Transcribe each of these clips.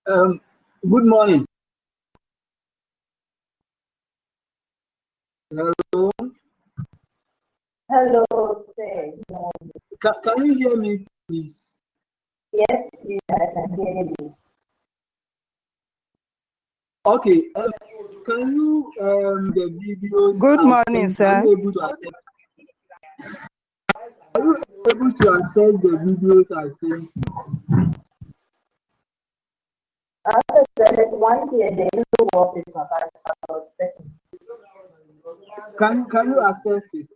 Good morning. Hello. Hello, sir. Can you hear me, please? Yes, please, I can hear you. Okay. Can you the videos? Good I morning, sent, sir. Are you able to access? Are you able to access the videos I sent you? There's one here, the little work is about second. Can you access it?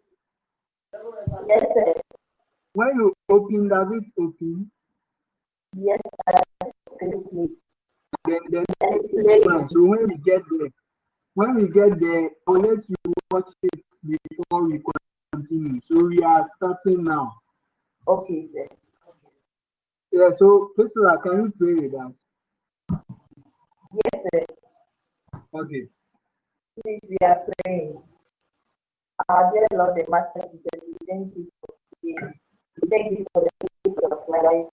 Yes, sir. When you open, does it open? Yes, absolutely. Then it's fine. So when we get there, I'll let you watch it before we continue. So we are starting now. Okay, sir. Yeah. So Priscilla, can you pray with us? Yes, sir. Okay. Please, we are praying. Our dear Lord, the Master Jesus, we thank you for today. We thank you for the gift of life.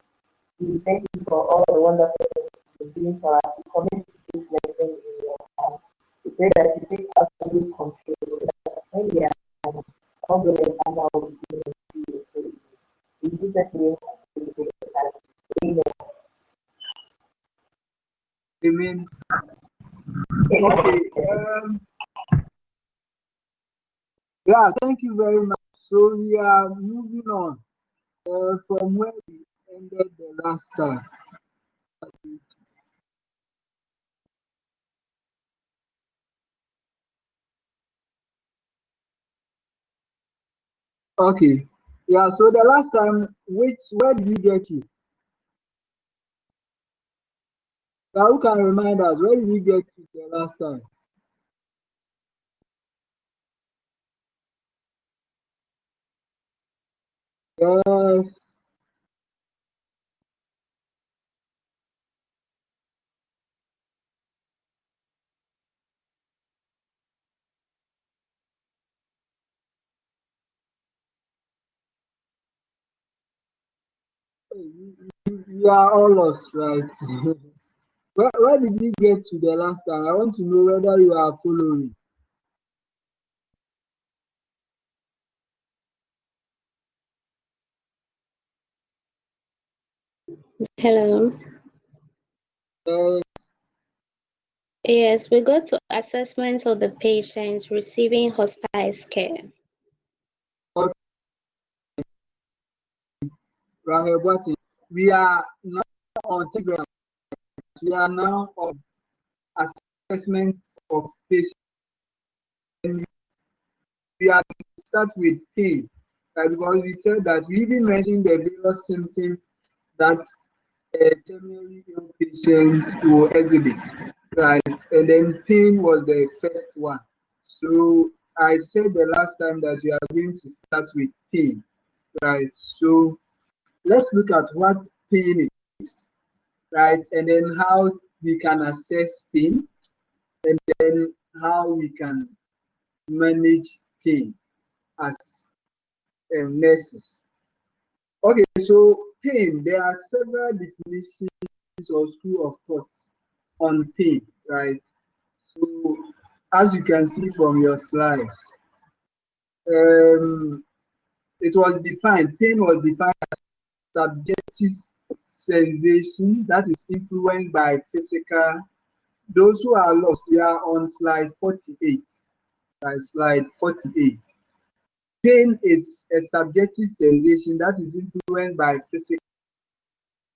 We thank you for all the wonderful things you're doing for us. We commit this lesson in your hands. We pray that you take absolute control. That when we are all good and now we begin to do it. In Jesus' name, we pray. Amen. Amen. Amen. Okay. Yeah, thank you very much. So we are moving on from where we ended the last time. Okay. Yeah, so the last time, where did we get to? Now, who can remind us, where did we get to the last time? Yes. We are all lost, right? Where did we get to the last time? I want to know whether you are following. Hello. Yes, we go to assessment of the patient receiving hospice care. Okay. We are now on Telegram. We are now on assessment of patients. We are to start with pain, because we said that we even mentioned the various symptoms that a terminally ill patient will exhibit, right? And then pain was the first one. So I said the last time that we are going to start with pain, right? So let's look at what pain is, right? And then how we can assess pain, and then how we can manage pain as nurses. Okay, so pain, there are several definitions or school of thoughts on pain, right? So as you can see from your slides, it was defined, pain was defined as subjective sensation that is influenced by physical. Those who are lost, we are on slide 48. Slide 48. Pain is a subjective sensation that is influenced by physical,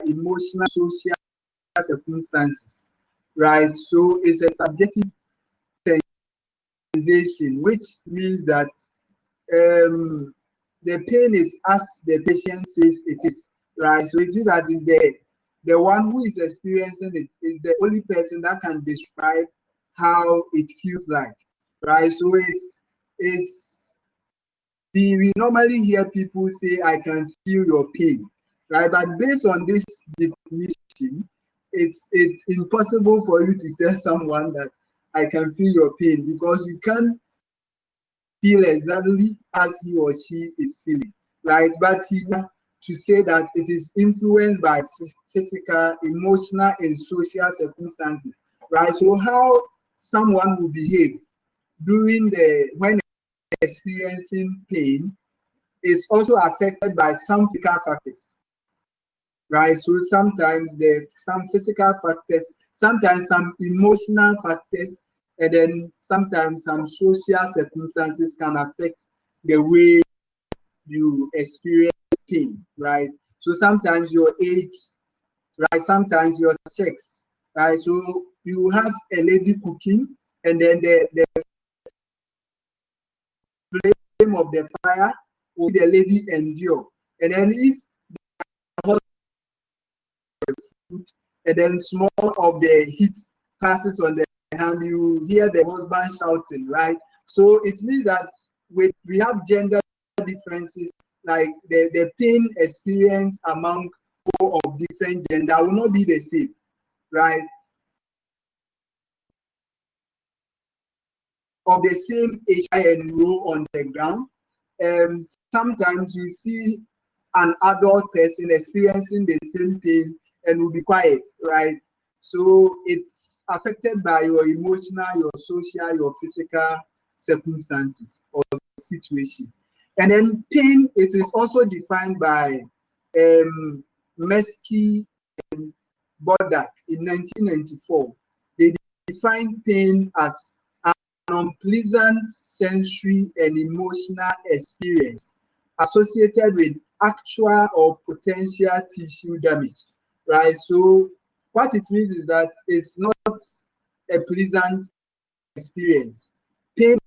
emotional, social circumstances, right? So it's a subjective sensation, which means that the pain is as the patient says it is, right? So it means that is the one who is experiencing it is the only person that can describe how it feels like, right? So it's we normally hear people say, I can feel your pain, right? But based on this definition, it's impossible for you to tell someone that I can feel your pain, because you can't feel exactly as he or she is feeling, right? But to say that it is influenced by physical, emotional, and social circumstances, right? So how someone will behave when experiencing pain is also affected by some physical factors, right? So sometimes some physical factors, sometimes some emotional factors, and then sometimes some social circumstances can affect the way you experience pain, right? So sometimes your age, right? Sometimes your sex, right? So you have a lady cooking, and then the flame of the fire will the lady endure, and then if and then small of the heat passes on the hand, you hear the husband shouting, right? So it means that we have gender differences, like the pain experience among people of different gender will not be the same, right? Of the same age and roll on the ground. Sometimes you see an adult person experiencing the same pain and will be quiet, right? So it's affected by your emotional, your social, your physical circumstances or situation. And then pain, it is also defined by Mesky and Bodak in 1994. They defined pain as an unpleasant sensory and emotional experience associated with actual or potential tissue damage, right? So what it means is that it's not a pleasant experience. Pain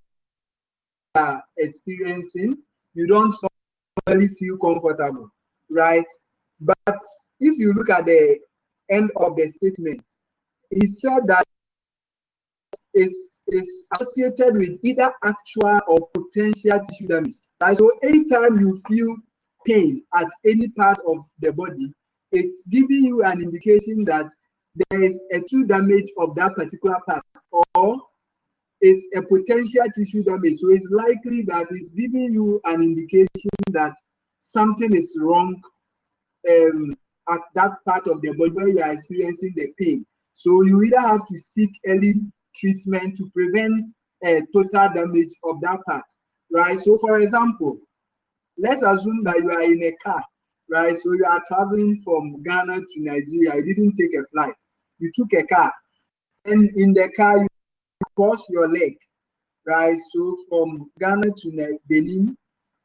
you are experiencing, you don't normally feel comfortable, right? But if you look at the end of the statement, he said that is associated with either actual or potential tissue damage. Right? So anytime you feel pain at any part of the body, it's giving you an indication that there is a tissue damage of that particular part, or is a potential tissue damage. So it's likely that it's giving you an indication that something is wrong at that part of the body where you are experiencing the pain. So you either have to seek early treatment to prevent total damage of that part, right? So for example, let's assume that you are in a car, right? So you are traveling from Ghana to Nigeria. You didn't take a flight. You took a car. And in the car, you cross your leg, right? So from Ghana to Benin,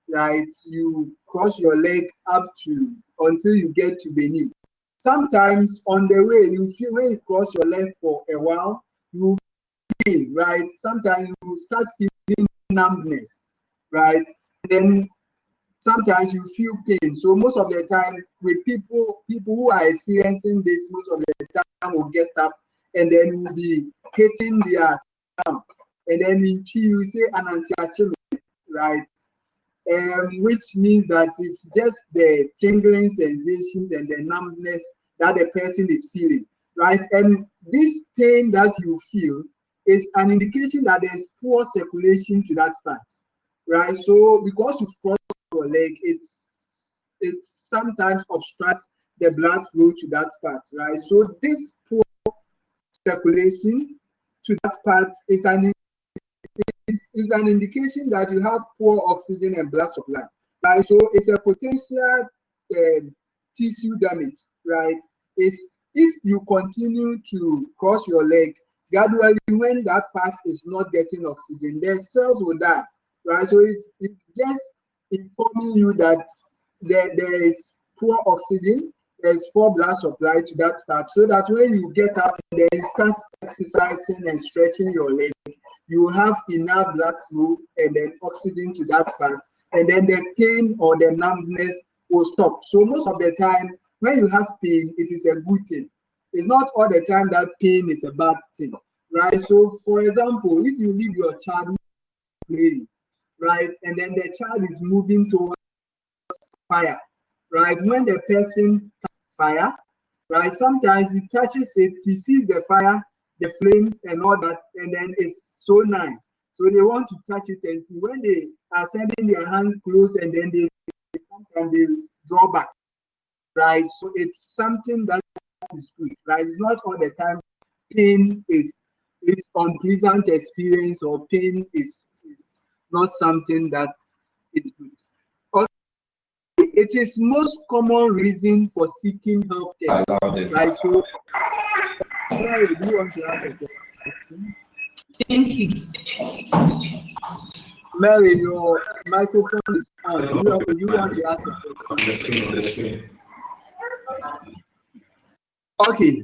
right? You cross your leg up to until you get to Benin. Sometimes on the way, you feel when you cross your leg for a while, you feel, right? Sometimes you start feeling numbness, right? Then sometimes you feel pain. So most of the time, with people who are experiencing this, most of the time will get up and then will be hitting their thumb, and then in P you say anansiachilo, right? Which means that it's just the tingling sensations and the numbness that the person is feeling, right? And this pain that you feel is an indication that there's poor circulation to that part, right? So because you've crossed your leg, it's sometimes obstructs the blood flow to that part, right? So this poor circulation to that part is an indication that you have poor oxygen and blood supply, right? So it's a potential tissue damage, right? It's if you continue to cross your leg, gradually when that part is not getting oxygen, the cells will die, right? So it's just informing you that there is poor oxygen, there's poor blood supply to that part, so that when you get up and then you start exercising and stretching your leg, you have enough blood flow and then oxygen to that part, and then the pain or the numbness will stop. So most of the time, when you have pain, it is a good thing. It's not all the time that pain is a bad thing, right? So for example, if you leave your child playing, right, and then the child is moving towards fire, right? When the person fire, right? Sometimes he touches it, he sees the fire, the flames, and all that, and then it's so nice. So they want to touch it and see. When they are sending their hands close, and then they sometimes they draw back, right? So it's something that is good, right? It's not all the time pain is unpleasant experience, or pain is not something that is good. Okay, it is most common reason for seeking healthcare, right? So, Mary, do you want to ask a question? Thank you. Mary, your microphone is on. You want to ask a question? Okay.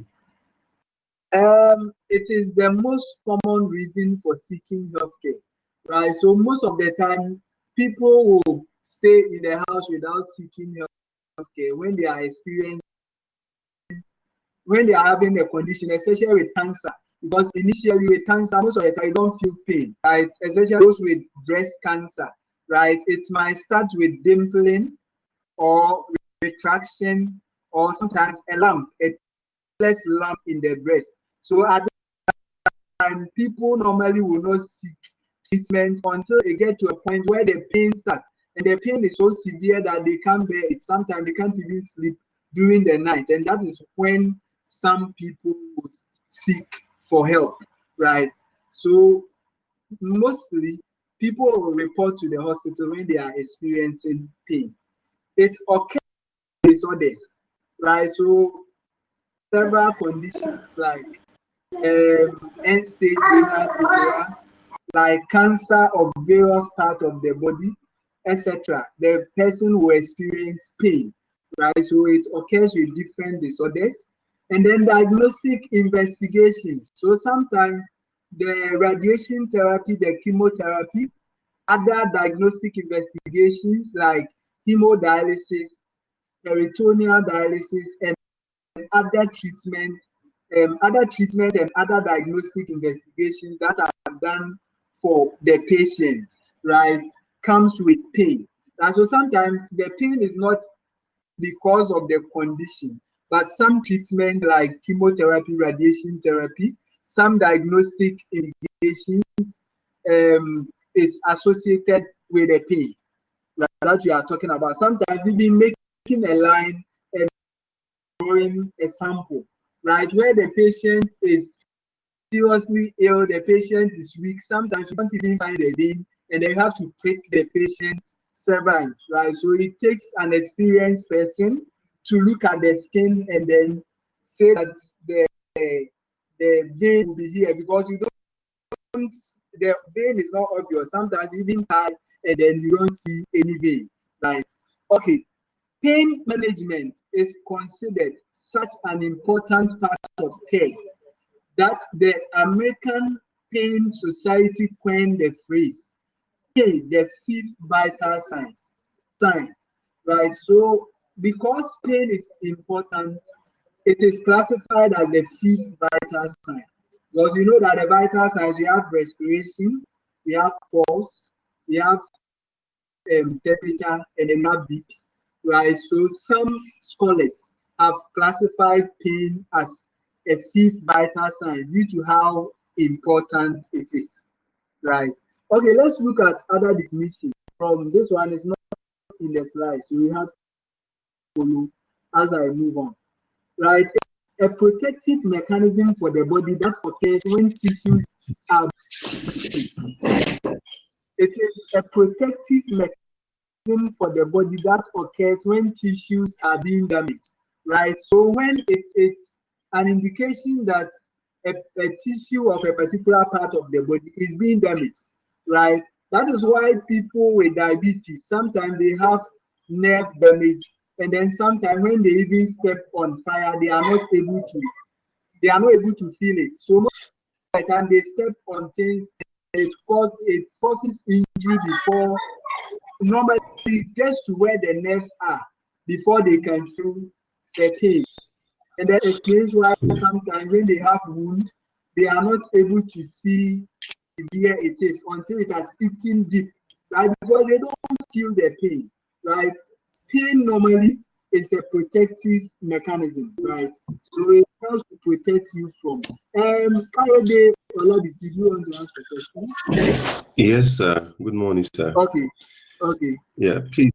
It is the most common reason for seeking healthcare, right? So most of the time, people will stay in the house without seeking healthcare when they are having a condition, especially with cancer. Because initially with cancer, most of the time you don't feel pain, right? Especially those with breast cancer, right? It might start with dimpling or retraction, or sometimes a lump, a less lump in the breast. So at and people normally will not seek treatment until they get to a point where the pain starts, and the pain is so severe that they can't bear it. Sometimes they can't even sleep during the night, and that is when some people would seek for help, right? So mostly people will report to the hospital when they are experiencing pain. It occurs in disorders, right? So several conditions like end-stage renal failure, like cancer of various parts of the body, etc. The person will experience pain, right? So it occurs with different disorders. And then diagnostic investigations. So sometimes the radiation therapy, the chemotherapy, other diagnostic investigations like hemodialysis, peritoneal dialysis, and other treatment and other diagnostic investigations that are done for the patient, right, comes with pain. And so sometimes the pain is not because of the condition, but some treatment like chemotherapy, radiation therapy, some diagnostic investigations is associated with the pain, right, that we are talking about. Sometimes even making a line and drawing a sample, right, where the patient is seriously ill, the patient is weak. Sometimes you can't even find the vein, and then you have to prick the patient several times, right? So it takes an experienced person to look at the skin and then say that the vein will be here, because you don't, the vein is not obvious. Sometimes even tie and then you don't see any vein, right? Okay. Pain management is considered such an important part of care that the American Pain Society coined the phrase pain, the fifth vital sign, right? So because pain is important, it is classified as the fifth vital sign. Because you know that the vital signs, we have respiration, we have pulse, we have temperature, and then have BP, right? So some scholars have classified pain as a fifth vital sign due to how important it is, right? Okay, let's look at other definitions. From this one is not in the slide, so we have to follow as I move on, right? A protective mechanism for the body that occurs when tissues are breached. It is a protective mechanism for the body that occurs when tissues are being damaged, right? So when it's an indication that a tissue of a particular part of the body is being damaged, right? That is why people with diabetes, sometimes they have nerve damage, and then sometimes when they even step on fire, they are not able to feel it. So most of the time they step on things, it causes injury before normally it gets to where the nerves are before they can feel the pain. And that explains why sometimes when they have wound, they are not able to see where it is until it has eaten deep, right? Because they don't feel the pain, right? Pain normally is a protective mechanism, right? So it helps to protect you from. Kayode Olabisi, did you want to ask a question? Yes, sir. Good morning, sir. Okay, okay. Yeah, please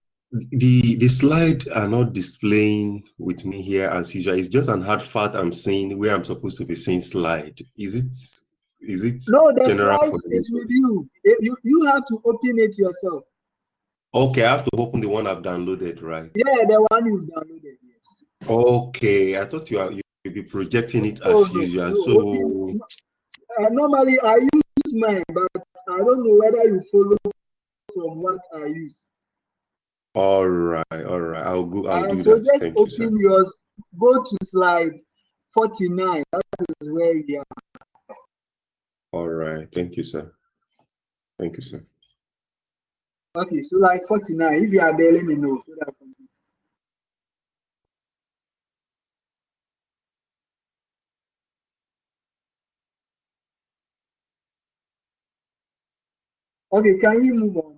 The slide are not displaying with me here as usual. It's just an hard fact I'm seeing where I'm supposed to be seeing slide. Is it No, the general for slides is everybody? with you. You have to open it yourself. Okay, I have to open the one I've downloaded, right? Yeah, the one you downloaded, yes. Okay, I thought you'd be projecting it Oh as no, usual. no, So normally I use mine, but I don't know whether you follow from what I use. all right, I'll do So that. just Thank you, sir. open yours, go to slide 49. That is where we are. All right, thank you, sir. Thank you, sir. Okay, so like 49. If you are there, let me know. So that I can... Okay, can we move on?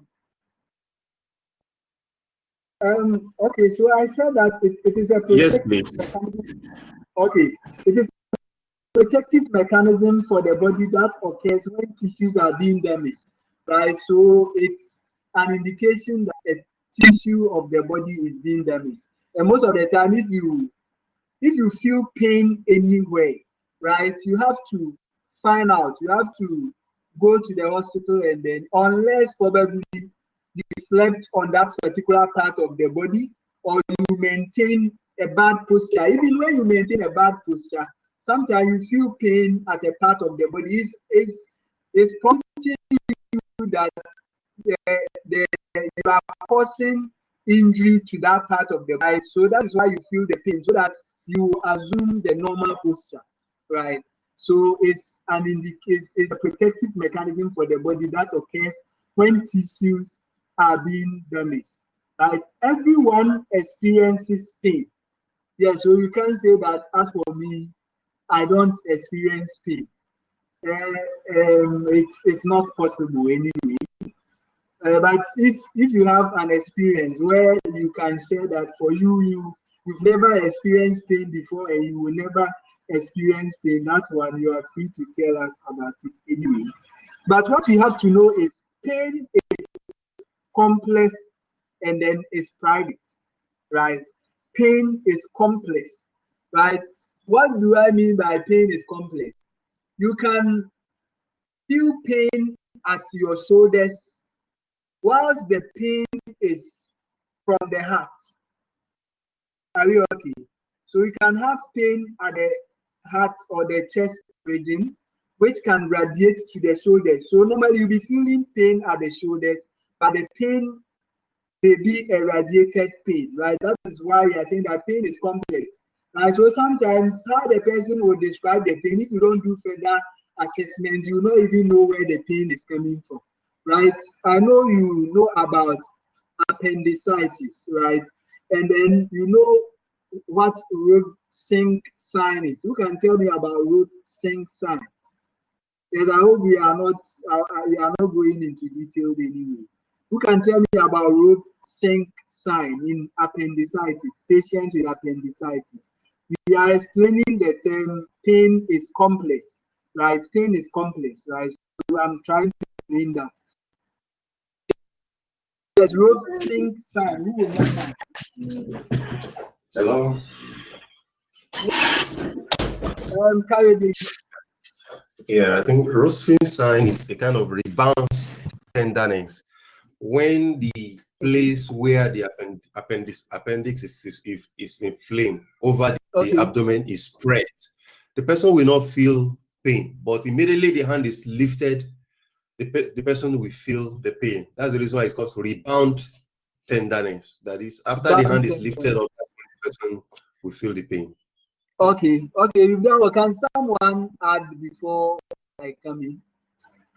Okay, so I said that it is a Yes, protective please. mechanism. Okay, it is a protective mechanism for the body that occurs when tissues are being damaged, right? So it's an indication that a tissue of the body is being damaged. And most of the time, if you feel pain anywhere, right, you have to find out. You have to go to the hospital, and then unless probably you slept on that particular part of the body, or you maintain a bad posture. Even when you maintain a bad posture, sometimes you feel pain at a part of the body. Is prompting you that you are causing injury to that part of the body. So that is why you feel the pain, so that you assume the normal posture, right? So it's it's a protective mechanism for the body that occurs when tissues are being damaged, right? Everyone experiences pain. Yeah, so you can say that as for me, I don't experience pain. It's not possible anyway. But if you have an experience where you can say that for you've never experienced pain before and you will never experience pain, that one you are free to tell us about it anyway. But what we have to know is pain is complex and then it's private, right? Pain is complex, right? What do I mean by pain is complex? You can feel pain at your shoulders whilst the pain is from the heart. Are you okay? So you can have pain at the heart or the chest region, which can radiate to the shoulders. So normally you'll be feeling pain at the shoulders, but the pain may be a radiated pain, right? That is why we are saying that pain is complex. Right? So sometimes how the person will describe the pain, if you don't do further assessment, you not even know where the pain is coming from, right? I know you know about appendicitis, right? And then you know what road sink sign is. Who can tell me about road sink sign? Yes, I hope we are not going into details anyway. Who can tell me about road sink sign in appendicitis, patient with appendicitis? We are explaining the term pain is complex, right? Pain is complex, right? So I'm trying to explain that. Yes, road sink sign. Who will know that? Hello. Carry. Yeah, I think Rossfin sign is a kind of rebound tenderness when the place where the appendix is inflamed over the Okay. abdomen is pressed. The person will not feel pain, but immediately the hand is lifted, the person will feel the pain. That's the reason why it's called rebound tenderness. That is, after the hand is lifted up, the person will feel the pain. Okay, okay. If there were, can someone add before I come in?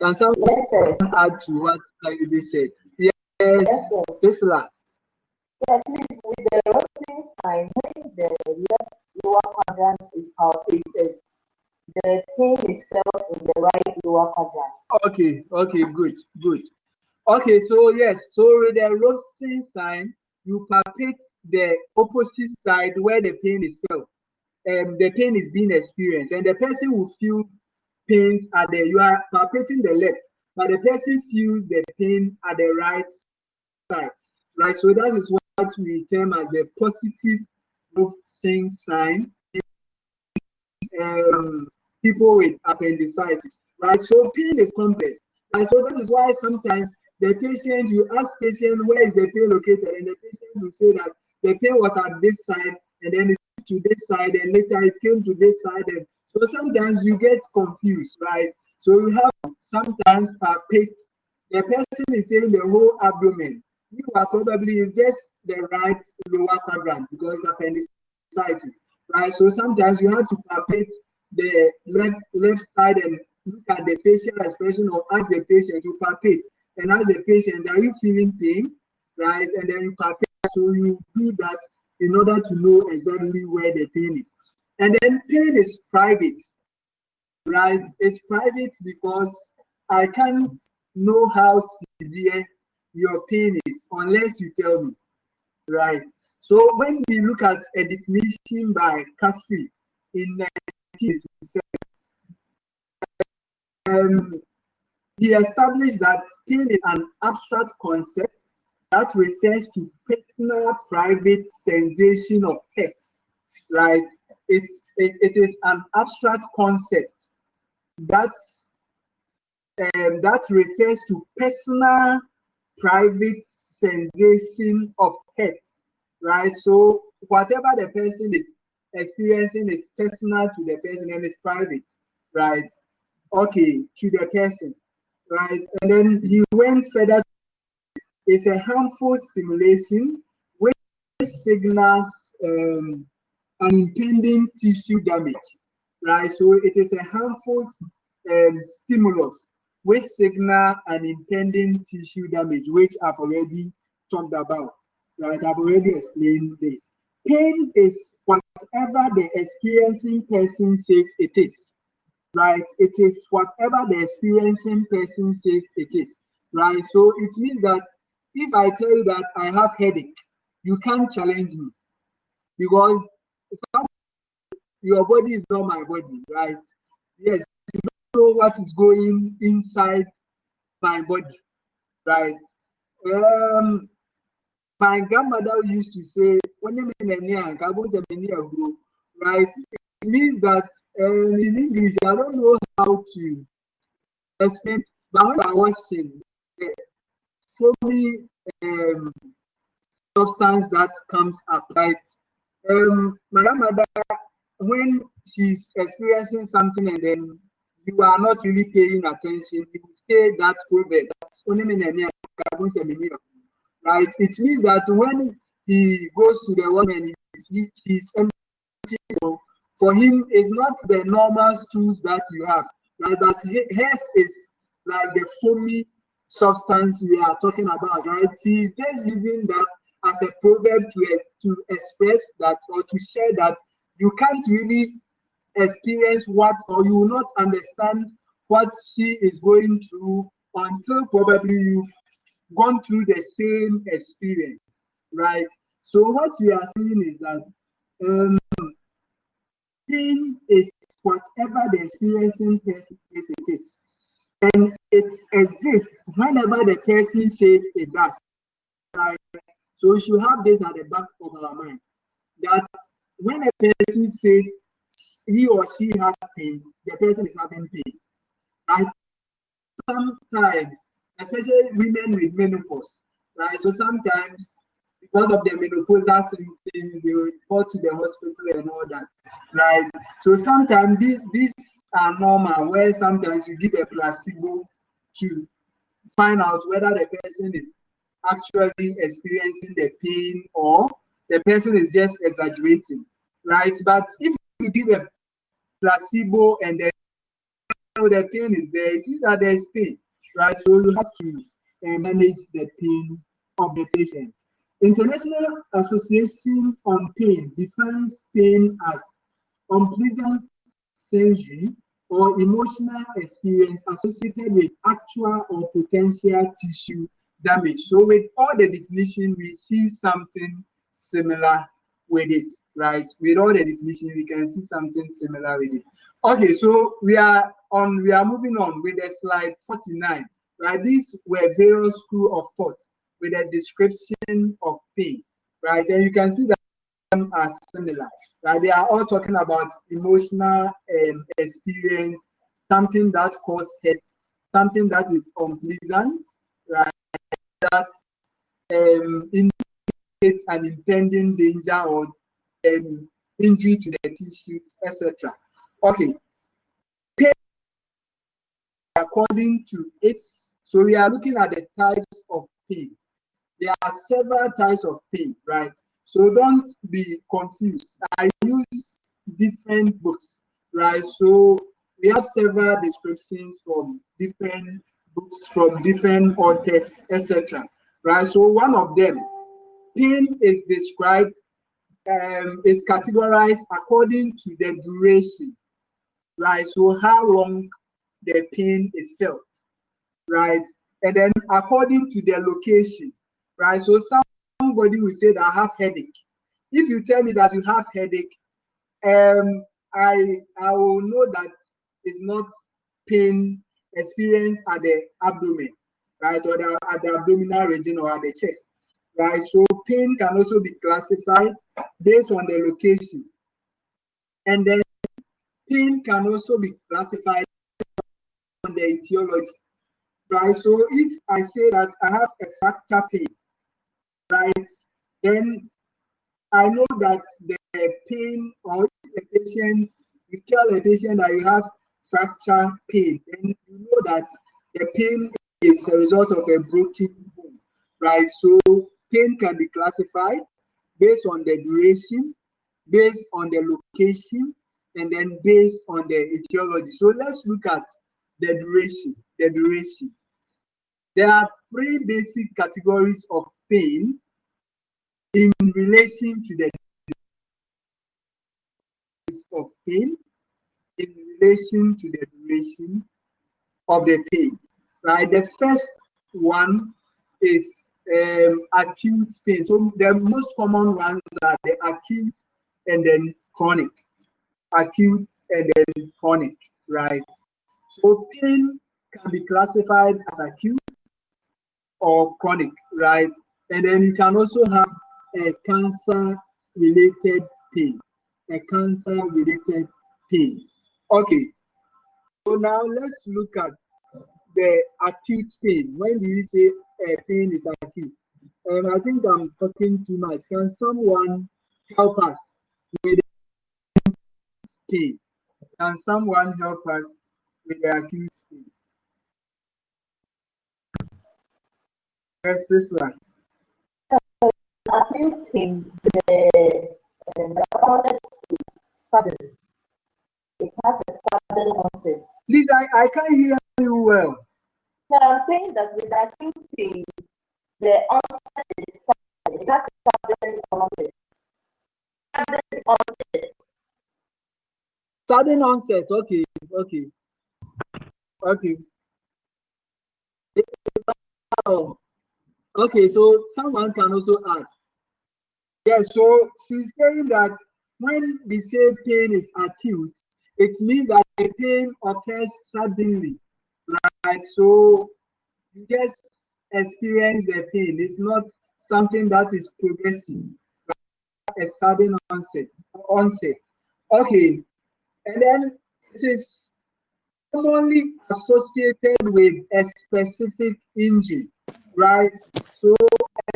Can someone Yes, sir. add to what Kayode said? Yes, Yes, sir. Tesla. Yeah, please, with the rotating sign, when the left lower quadrant is palpated, the pain is felt in the right lower quadrant. Okay, okay, good, good. Okay, so yes, so with the Rosen sign, you palpate the opposite side where the pain is felt. The pain is being experienced, and the person will feel pains at the, you are palpating the left, but the person feels the pain at the right side, right? So that is what we term as the positive group sync sign, people with appendicitis, right? So pain is complex, and so that is why sometimes the patient, you ask patient where is the pain located, and the patient will say that the pain was at this side, and then it to this side, and later it came to this side, and so sometimes you get confused, right? So you have sometimes palpate. The person is saying the whole abdomen. You are probably is just the right lower quadrant because appendicitis, right? So sometimes you have to palpate the left side and look at the facial expression or ask the patient to palpate and ask the patient, are you feeling pain, right? And then you palpate. So you do that in order to know exactly where the pain is. And then pain is private, right? It's private because I can't know how severe your pain is unless you tell me, right? So when we look at a definition by Caffrey in 1987, he established that pain is an abstract concept that refers to personal private sensation of hurt, right? It is an abstract concept that that refers to personal private sensation of hurt, right? So whatever the person is experiencing is personal to the person and is private, right? Okay, to the person, right? And then he went further. It's a harmful stimulation which signals an impending tissue damage, right? So it is a harmful stimulus which signal an impending tissue damage, which I've already talked about, right? I've already explained this. Pain is whatever the experiencing person says it is, right? It is whatever the experiencing person says it is, right? So it means that if I tell you that I have headache, you can't challenge me because your body is not my body, right? Yes, you know what is going inside my body, right? My grandmother used to say, right? It means that in English, I don't know how to explain, but when I was watching, foamy substance that comes up, right? My grandmother, when she's experiencing something and then you are not really paying attention, you say that proverb, that's right? It means that when he goes to the woman, he's empty. For him, it's not the normal stools that you have, right? But hers is like the foamy substance we are talking about, right? He's just using that as a proverb to express that or to share that you can't really experience what, or you will not understand what she is going through until probably you've gone through the same experience, right? So what we are saying is that pain is whatever the experiencing person says it is, and it exists whenever the person says it does, right? So we should have this at the back of our minds that when a person says he or she has pain, the person is having pain. And sometimes, especially women with menopause, right? So sometimes, because of the menopausal symptoms, they will report to the hospital and all that, right? So sometimes these are normal, where sometimes you give a placebo to find out whether the person is actually experiencing the pain or the person is just exaggerating, right? But if you give a placebo and the pain is there, it is that there is pain, right? So you have to manage the pain of the patient. International Association on Pain defines pain as unpleasant sensory or emotional experience associated with actual or potential tissue damage. So with all the definition, we see something similar with it, right? With all the definition, we can see something similar with it. Okay, so we are moving on with the slide 49, right? These were various school of thought with a description of pain, right? And you can see that them are similar, right? They are all talking about emotional experience, something that causes hurt, something that is unpleasant, right? That indicates an impending danger or injury to the tissues, etc. Okay, pain according to its, so we are looking at the types of pain. There are several types of pain, right? So don't be confused. I use different books, right? So we have several descriptions from different books, from different authors, etc. Right? So one of them, pain is described, is categorized according to the duration, right? So how long the pain is felt, right? And then according to their location, right? So somebody will say that I have headache. If you tell me that you have headache, um, I will know that it's not pain experience at the abdomen, right, or at the abdominal region or at the chest, right? So pain can also be classified based on the location, and then pain can also be classified on the etiology. Right, so if I say that I have a fracture pain, right, then I know that the pain, or a patient, you tell a patient that you have fracture pain, then you know that the pain is a result of a broken bone, right? So pain can be classified based on the duration, based on the location, and then based on the etiology. So let's look at the duration. The duration. There are three basic categories of pain in relation to the of pain, in relation to the duration of the pain. Right. The first one is acute pain. So the most common ones are the acute and then chronic. Acute and then chronic. Right. So pain can be classified as acute or chronic, right? And then you can also have a cancer-related pain, a cancer-related pain. Okay, so now let's look at the acute pain. When do you say a pain is acute? I think I'm talking too much. Can someone help us with pain? Can someone help us with the acute pain? Yes, this one. Acute pain, the onset is sudden. It has a sudden onset. Please, I can't hear you well. So I'm saying that with acute pain, the onset is sudden. It has a sudden onset. Sudden onset. Sudden onset. Okay, okay, okay. Oh, okay, so someone can also add. Yes, so she's saying that when we say pain is acute, it means that the pain occurs suddenly, right? So you just experience the pain. It's not something that is progressive, a sudden onset. Onset. Okay, and then it is commonly associated with a specific injury, right? So,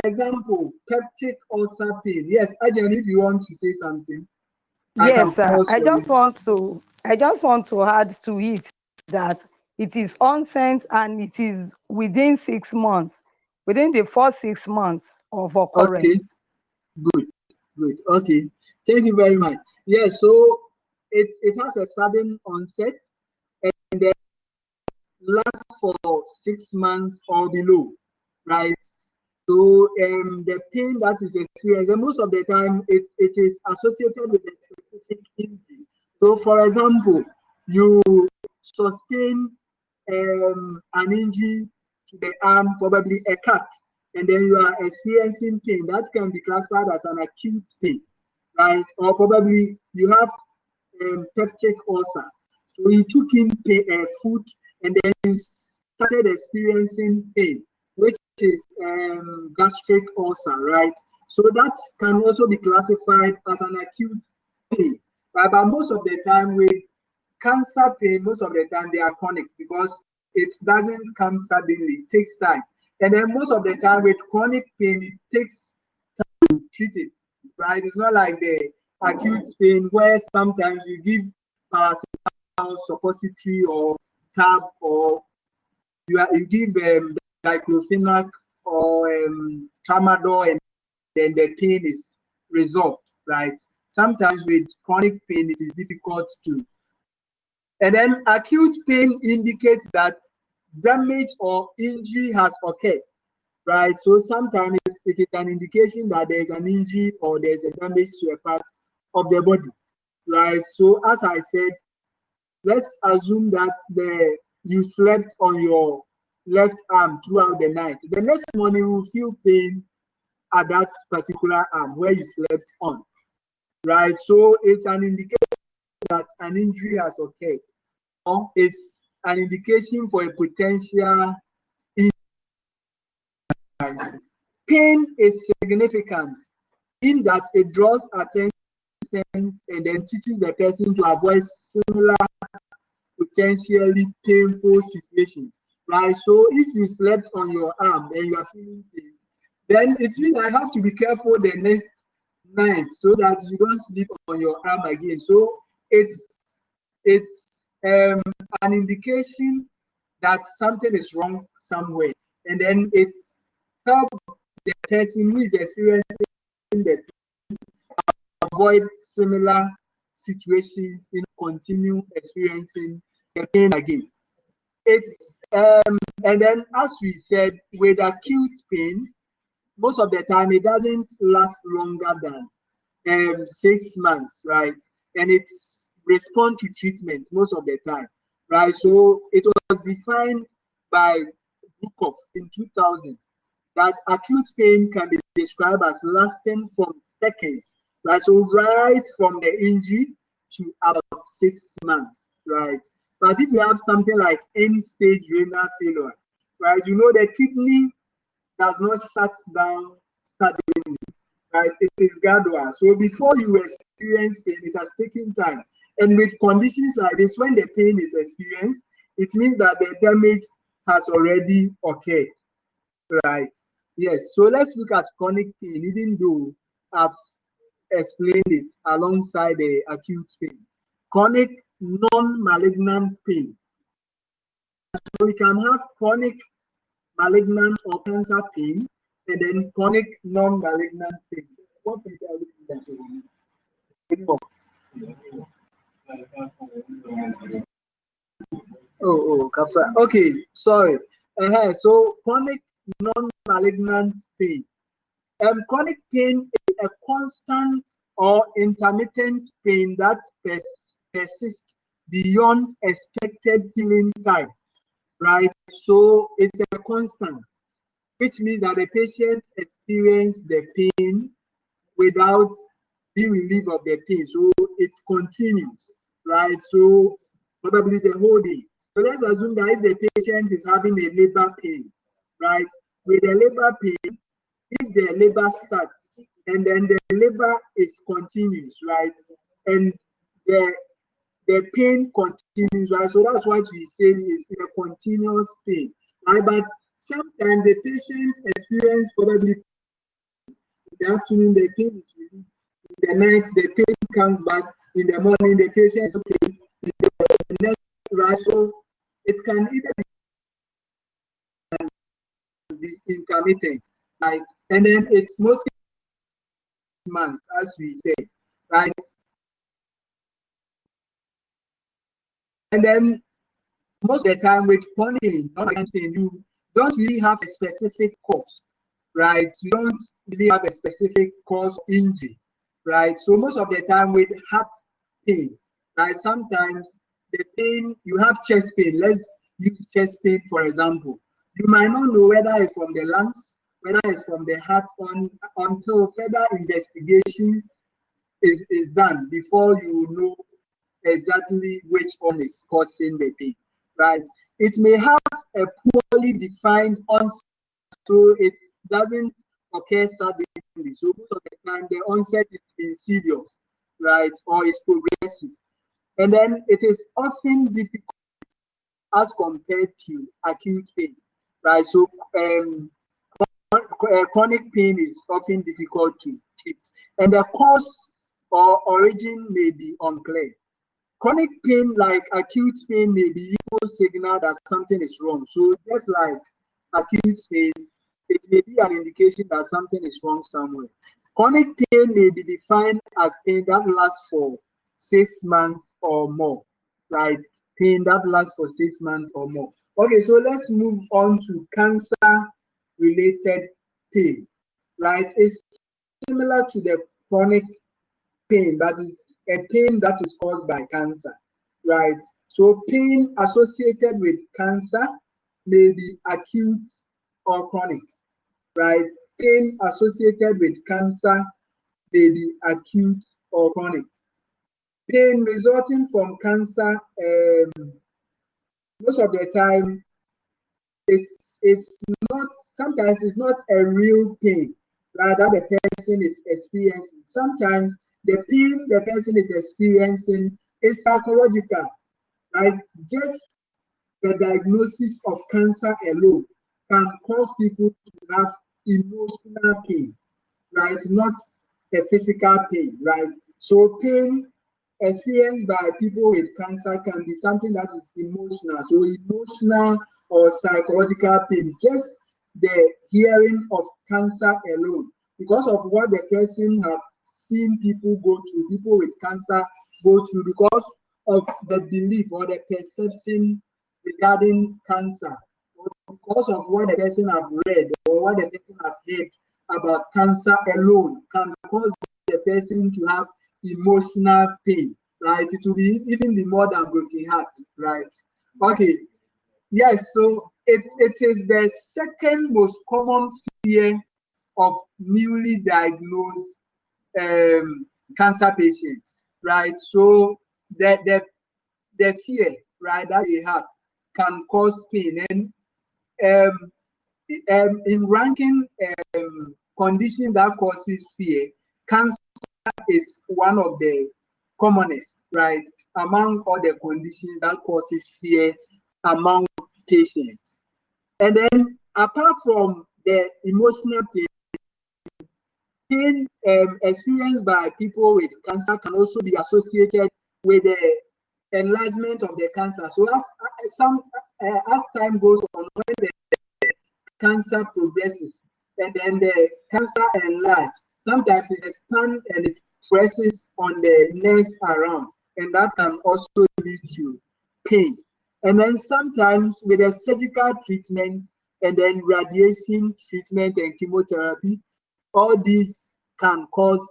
example, peptic ulcer pain. Yes, Ajan, if you want to say something, I can Yes, sir. pause for you. I just want to add to it that it is onset and it is within 6 months, within the first 6 months of Okay, occurrence. good, good. Okay, thank you very much. Yeah, so it has a sudden onset and then lasts for 6 months or below, right? So the pain that is experienced, and most of the time it is associated with a specific injury. So for example, you sustain an injury to the arm, probably a cut, and then you are experiencing pain. That can be classified as an acute pain, right? Or probably you have peptic ulcer. So you took in food and then you started experiencing pain. which is gastric ulcer, right? So that can also be classified as an acute pain. Right? But most of the time with cancer pain, most of the time they are chronic because it doesn't come suddenly, it takes time. And then most of the time with chronic pain, it takes time to treat it, right? It's not like the acute pain where sometimes you give paracetamol, suppository, or tab, or you give diclofenac or tramadol, and then the pain is resolved, right? Sometimes with chronic pain, it is difficult to. And then acute pain indicates that damage or injury has occurred, right? So sometimes it is an indication that there is an injury or there is a damage to a part of the body, right? So as I said, let's assume that you slept on your left arm throughout the night. The next morning you will feel pain at that particular arm where you slept on, right? So it's an indication that an injury has occurred, or it's an indication for a potential injury. Pain is significant in that it draws attention and then teaches the person to avoid similar potentially painful situations, right? So if you slept on your arm and you are feeling pain, then it means I have to be careful the next night so that you don't sleep on your arm again. So it's an indication that something is wrong somewhere, and then it's help the person who is experiencing the avoid similar situations, continue experiencing the pain again. It's and then as we said, with acute pain, most of the time it doesn't last longer than 6 months, right? And it's respond to treatment most of the time, right? So it was defined by Bukov in 2000 that acute pain can be described as lasting from seconds, right? So right from the injury to about 6 months, right? But if you have something like end-stage renal failure, right, you know the kidney does not shut down suddenly, right? It is gradual. So before you experience pain, it has taken time. And with conditions like this, when the pain is experienced, it means that the damage has already occurred, right? Yes. So let's look at chronic pain, even though I've explained it alongside the acute pain. Chronic non-malignant pain. So we can have chronic malignant or cancer pain, and then chronic non-malignant pain. What is everything Kafra. Okay, sorry. So chronic non-malignant pain. Chronic pain is a constant or intermittent pain that persists beyond expected healing time, right? So it's a constant, which means that the patient experiences the pain without being relieved of the pain. So it continues, right? So probably the whole day. So let's assume that if the patient is having a labor pain, right? With the labor pain, if the labor starts and then the labor is continuous, right? And the pain continues, right? So that's what we say is a continuous pain, right? But sometimes the patient experience probably in the afternoon the pain is relieved, in the night the pain comes back, in the morning the patient is okay, in the next, right? So it can either be intermittent, right? And then it's mostly months, as we say, right? And then most of the time with chronic pain, you don't really have a specific cause, right? You don't really have a specific cause of injury, right? So most of the time with heart pains, right? Sometimes the pain, you have chest pain. Let's use chest pain for example. You might not know whether it's from the lungs, whether it's from the heart, until further investigations is done before you know exactly which one is causing the pain, right? It may have a poorly defined onset So it doesn't occur suddenly. So most of the time, the onset is insidious, right, or is progressive, and then it is often difficult as compared to acute pain, right? So chronic pain is often difficult to treat, and the cause or origin may be unclear. Chronic pain, like acute pain, may be evil signal that something is wrong. So just like acute pain, it may be an indication that something is wrong somewhere. Chronic pain may be defined as pain that lasts for 6 months or more, right? Pain that lasts for 6 months or more. Okay, so let's move on to cancer-related pain, right? It's similar to the chronic pain, that is a pain that is caused by cancer, right? So pain associated with cancer may be acute or chronic, right? Pain associated with cancer may be acute or chronic. Pain resulting from cancer, most of the time, it's not, sometimes it's not a real pain, right, that the person is experiencing. Sometimes the pain the person is experiencing is psychological, right? Just the diagnosis of cancer alone can cause people to have emotional pain, right? Not a physical pain, right? So pain experienced by people with cancer can be something that is emotional. So emotional or psychological pain, just the hearing of cancer alone, because of what the person have seen people go through, people with cancer go through, because of the belief or the perception regarding cancer, or because of what the person have read or what the person have heard about cancer alone, can cause the person to have emotional pain, right? It will be even be more than broken heart, right? Okay, yes, so it is the second most common fear of newly diagnosed cancer patients, right? So the fear, right, that they have can cause pain. And um, in ranking condition that causes fear, cancer is one of the commonest, right, among all the conditions that causes fear among patients. And then apart from the emotional pain experienced by people with cancer can also be associated with the enlargement of the cancer. So as time goes on, when the cancer progresses and then the cancer enlarges, sometimes it expands and it presses on the nerves around, and that can also lead to pain. And then sometimes with a surgical treatment and then radiation treatment and chemotherapy, all these can cause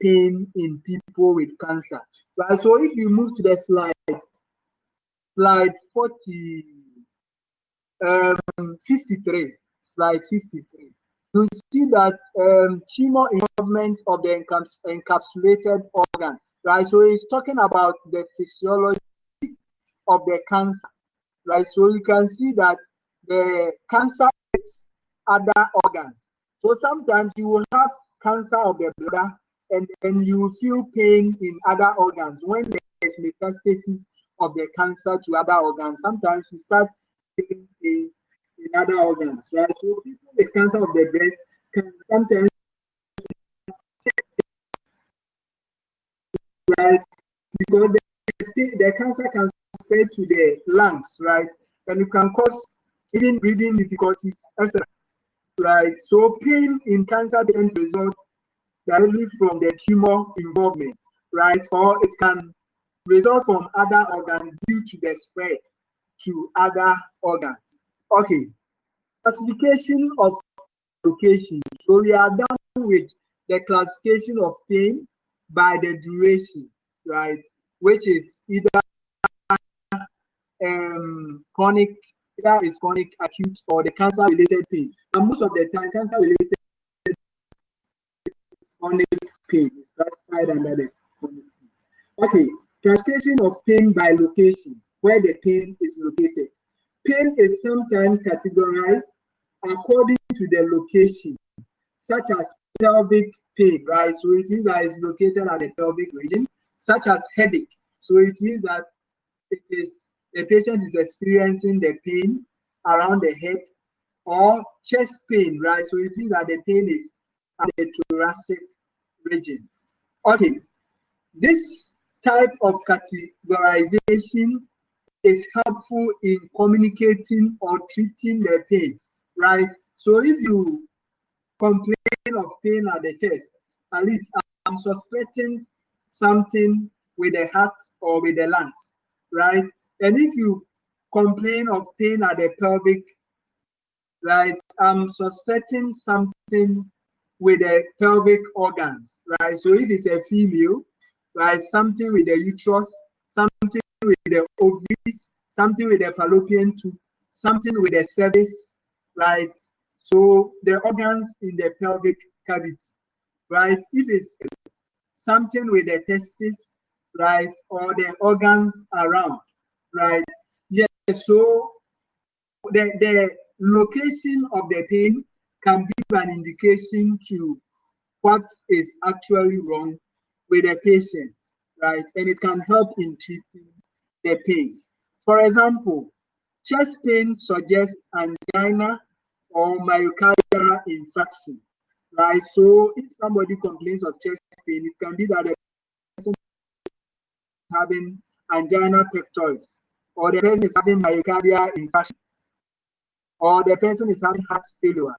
pain in people with cancer. Right. So if you move to the slide 40, 53, slide 53, you see that tumor involvement of the encapsulated organ, right? So it's talking about the physiology of the cancer, right? So you can see that the cancer is other organs. So sometimes you will have cancer of the bladder and then you will feel pain in other organs. When there's metastasis of the cancer to other organs, sometimes you start feeling pains in other organs, right? So people with cancer of the breast can sometimes, right, because the cancer can spread to the lungs, right? And it can cause even breathing difficulties, etc. Right? So pain in cancer doesn't result directly from the tumor involvement, right? Or it can result from other organs due to the spread to other organs. Okay, classification of location. So we are done with the classification of pain by the duration, right? Which is either chronic, either is chronic, acute, or the cancer-related pain. And most of the time, cancer-related chronic pain is classified under the chronic pain. Okay, classification of pain by location, where the pain is located. Pain is sometimes categorized according to the location, such as pelvic pain, right? So it means that it's located at the pelvic region, such as headache. So it means that it is the patient is experiencing the pain around the head, or chest pain, right? So it means that the pain is at the thoracic region. Okay, this type of categorization is helpful in communicating or treating the pain, right? So if you complain of pain at the chest, at least I'm suspecting something with the heart or with the lungs, right? And if you complain of pain at the pelvic, right, I'm suspecting something with the pelvic organs, right? So if it's a female, right, something with the uterus, something with the ovaries, something with the fallopian tube, something with the cervix, right? So the organs in the pelvic cavity, right? If it's something with the testes, right, or the organs around, right? Yes, so the location of the pain can give an indication to what is actually wrong with the patient, right? And it can help in treating the pain. For example, chest pain suggests angina or myocardial infarction, right? So if somebody complains of chest pain, it can be that the person is having angina pectoris, or the person is having myocardial infarction, or the person is having heart failure,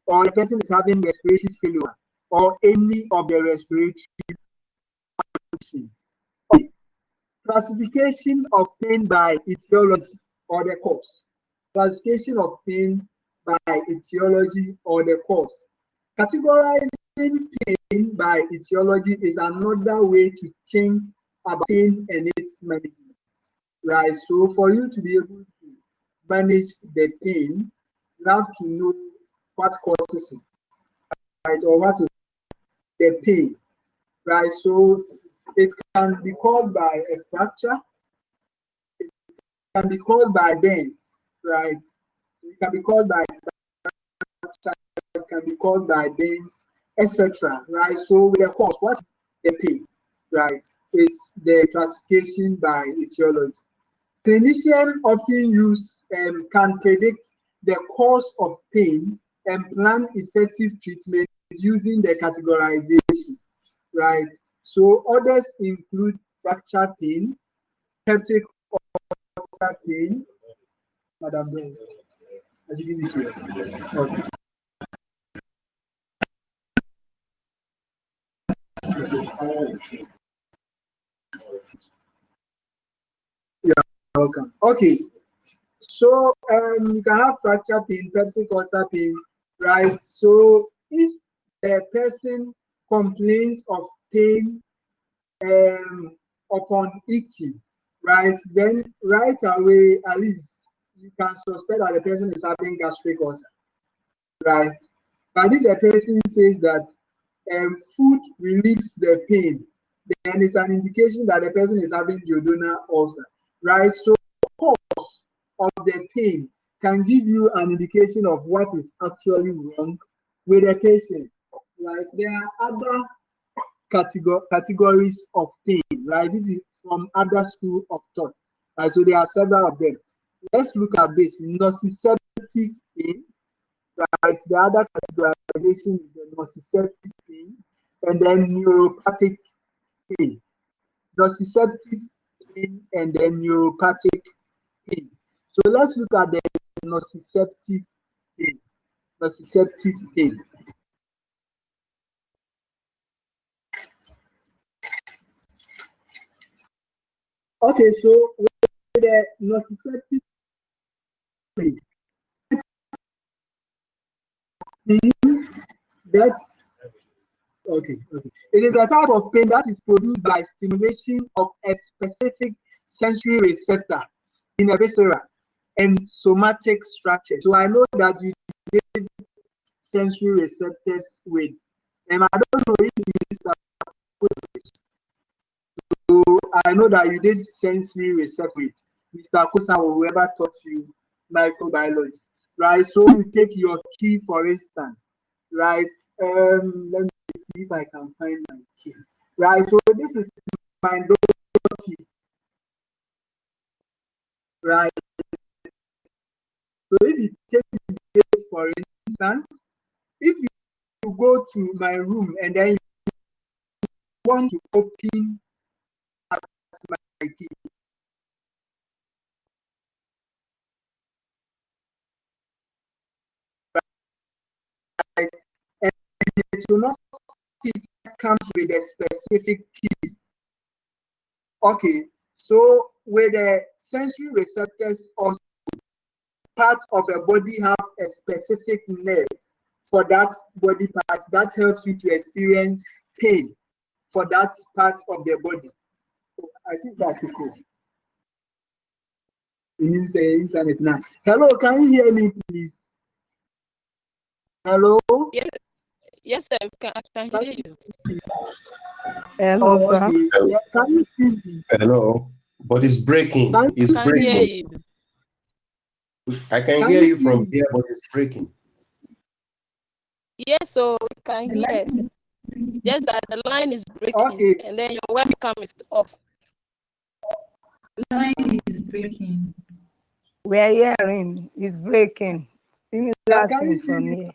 or the person is having respiratory failure, or any of the respiratory functions. Okay. Classification of pain by etiology or the cause. Classification of pain by etiology or the cause. Categorizing pain by etiology is another way to think about pain and its management, right? So for you to be able to manage the pain, you have to know what causes it, right? Or what is the pain, right? So it can be caused by a fracture, it can be caused by burns, right? So it can be caused by fracture, it can be caused by burns, etc. Right? So with the cause, what is the pain, right? Is the classification by etiology. Clinicians often can predict the cause of pain and plan effective treatment using the categorization, right? So others include fracture pain, peptic ulcer pain, Madam Brent, I didn't hear. Okay. You're welcome. Okay, so you can have fracture pain, peptic ulcer pain, right? So if the person complains of pain upon eating, right, then right away, at least you can suspect that the person is having gastric ulcer, right? But if the person says that food relieves the pain, then it's an indication that the person is having duodenal ulcer, right? So the cause of the pain can give you an indication of what is actually wrong with the patient, right? There are other categories of pain, right? This is from other school of thought, right? So there are several of them. Let's look at this nociceptive pain, right? The other categorization is the nociceptive pain, and then neuropathic pain. Nociceptive pain and then neuropathic pain. So let's look at the nociceptive pain. Nociceptive pain. Okay, so with the nociceptive pain, that's okay. It is a type of pain that is produced by stimulation of a specific sensory receptor in a visceral and somatic structure. So I know that you did sensory receptors with, and I don't know if you use that. So I know that you did sensory receptor with Mr. Kosa or whoever taught you microbiology. right? So you take your key, for instance, right? Let me see if I can find my key, right? So this is my door key, right? So if you take this, for instance, if you go to my room and then you want to open my key, right? And it will not fit, comes with a specific key. Okay, so with the sensory receptors, also part of a body have a specific nerve for that body part that helps you to experience pain for that part of the body. So I think that's cool. You need to say internet now. Hello, can you hear me, please? Hello? Yes, sir, I can hear you. Hello, Oh, sir. okay. Yeah, can you see me? Hello, but it's breaking. Can It's I can hear breaking. you. I can Can hear you you see from me? here, but it's breaking. Yes, so we can hear. Just that the line is breaking, Okay. and then your webcam is off. Line is breaking. We're hearing it's breaking. Similar Yeah, can you things see on me? here.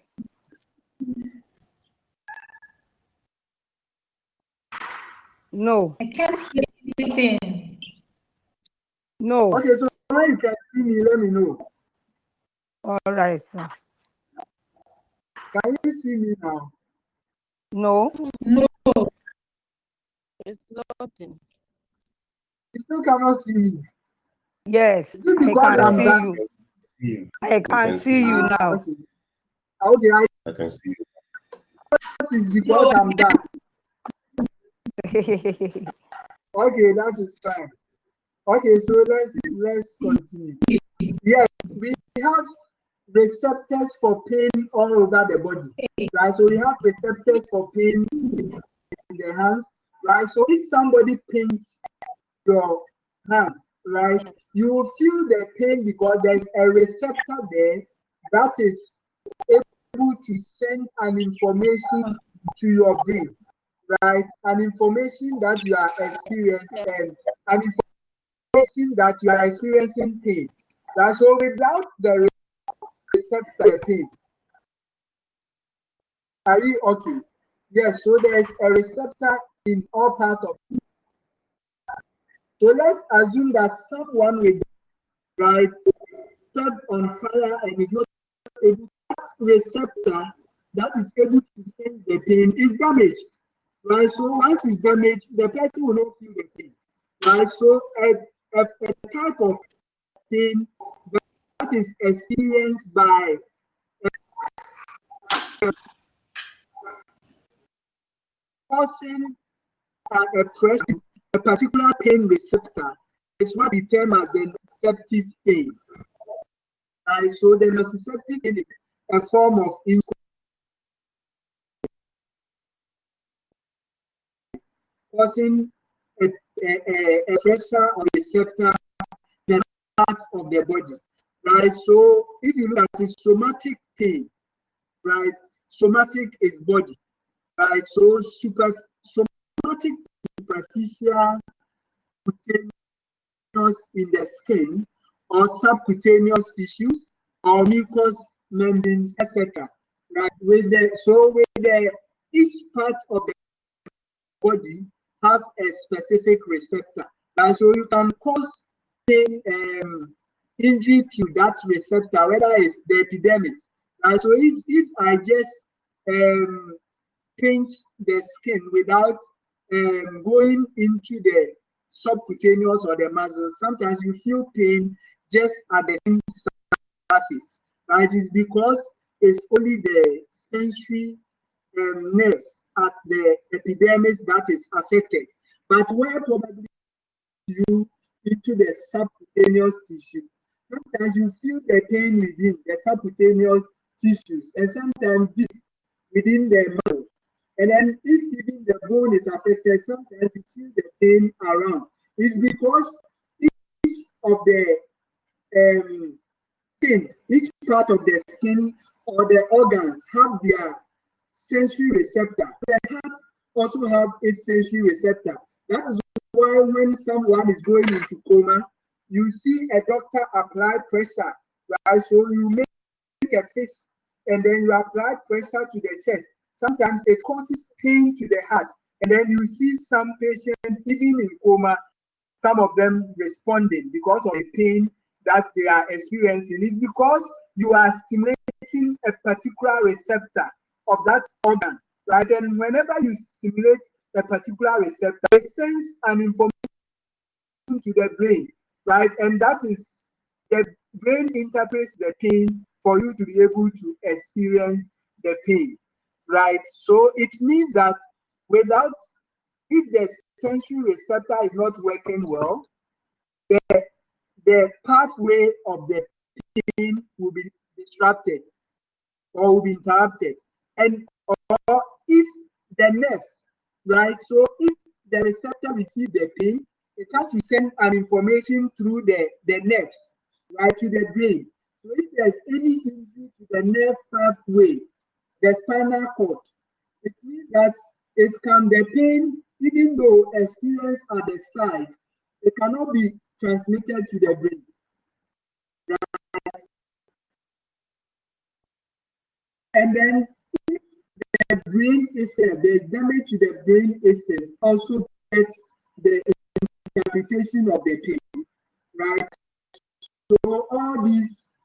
No, I can't hear anything. no. Okay, so when you can see me, let me know. All right, sir. Can you see me now? No, No, It's loading. You still cannot see me. yes, Is it I because can Yeah, I'm see back? you. you. I We can can see you you. now. Okay. Okay, I I can see you. thought it's because no, I'm back. Okay, that is fine. Okay, so let's continue. Yes, we have receptors for pain all over the body, right? So we have receptors for pain in the hands, right? So if somebody pains your hands, right, you will feel the pain because there's a receptor there that is able to send an information to your brain, right? An information that you are experiencing and an information that you are experiencing pain. Right? So without the receptor pain, are you okay? Yes, so there's a receptor in all parts of it. So let's assume that someone with right set on fire and is not able, that receptor that is able to sense the pain is damaged. Right? So once it's damaged, the person will not feel the pain. Right? So a type of pain that is experienced by causing a particular pain receptor is what we term as the nociceptive pain. So the nociceptive pain is a form of causing a pressure on the receptor in part of the body. Right. So if you look at it, somatic pain, right? Somatic is body, right? So somatic superficial cutaneous in the skin or subcutaneous tissues or mucous membranes, etc. Right? With the each part of the body have a specific receptor. Right? So you can cause pain injury to that receptor, whether it's the epidermis. Right? So if I just pinch the skin without going into the subcutaneous or the muscles, sometimes you feel pain just at the skin surface. Right? It's because it's only the sensory nerves at the epidermis that is affected. But where probably you into the subcutaneous tissues, sometimes you feel the pain within the subcutaneous tissues and sometimes deep within the muscles. And then if even the bone is affected, sometimes you feel the pain around. It's because each of the skin, each part of the skin or the organs have their sensory receptor. The heart also have a sensory receptor. That is why when someone is going into coma, you see a doctor apply pressure, right? So you make a fist and then you apply pressure to the chest. Sometimes it causes pain to the heart. And then you see some patients, even in coma, some of them responding because of the pain that they are experiencing. It's because you are stimulating a particular receptor of that organ, right? And whenever you stimulate a particular receptor, it sends an information to the brain, right? And that is the brain interprets the pain for you to be able to experience the pain, right? So it means that without, if the sensory receptor is not working well, the pathway of the pain will be disrupted or will be interrupted. And or if the nerves, right? So if the receptor receives the pain, it has to send an information through the nerves, right, to the brain. So if there's any injury to the nerve pathway, the spinal cord, it means that the pain, even though experienced at the site, it cannot be transmitted to the brain. And then if the brain itself, there's damage to the brain itself, also gets the interpretation of the pain, right? So all these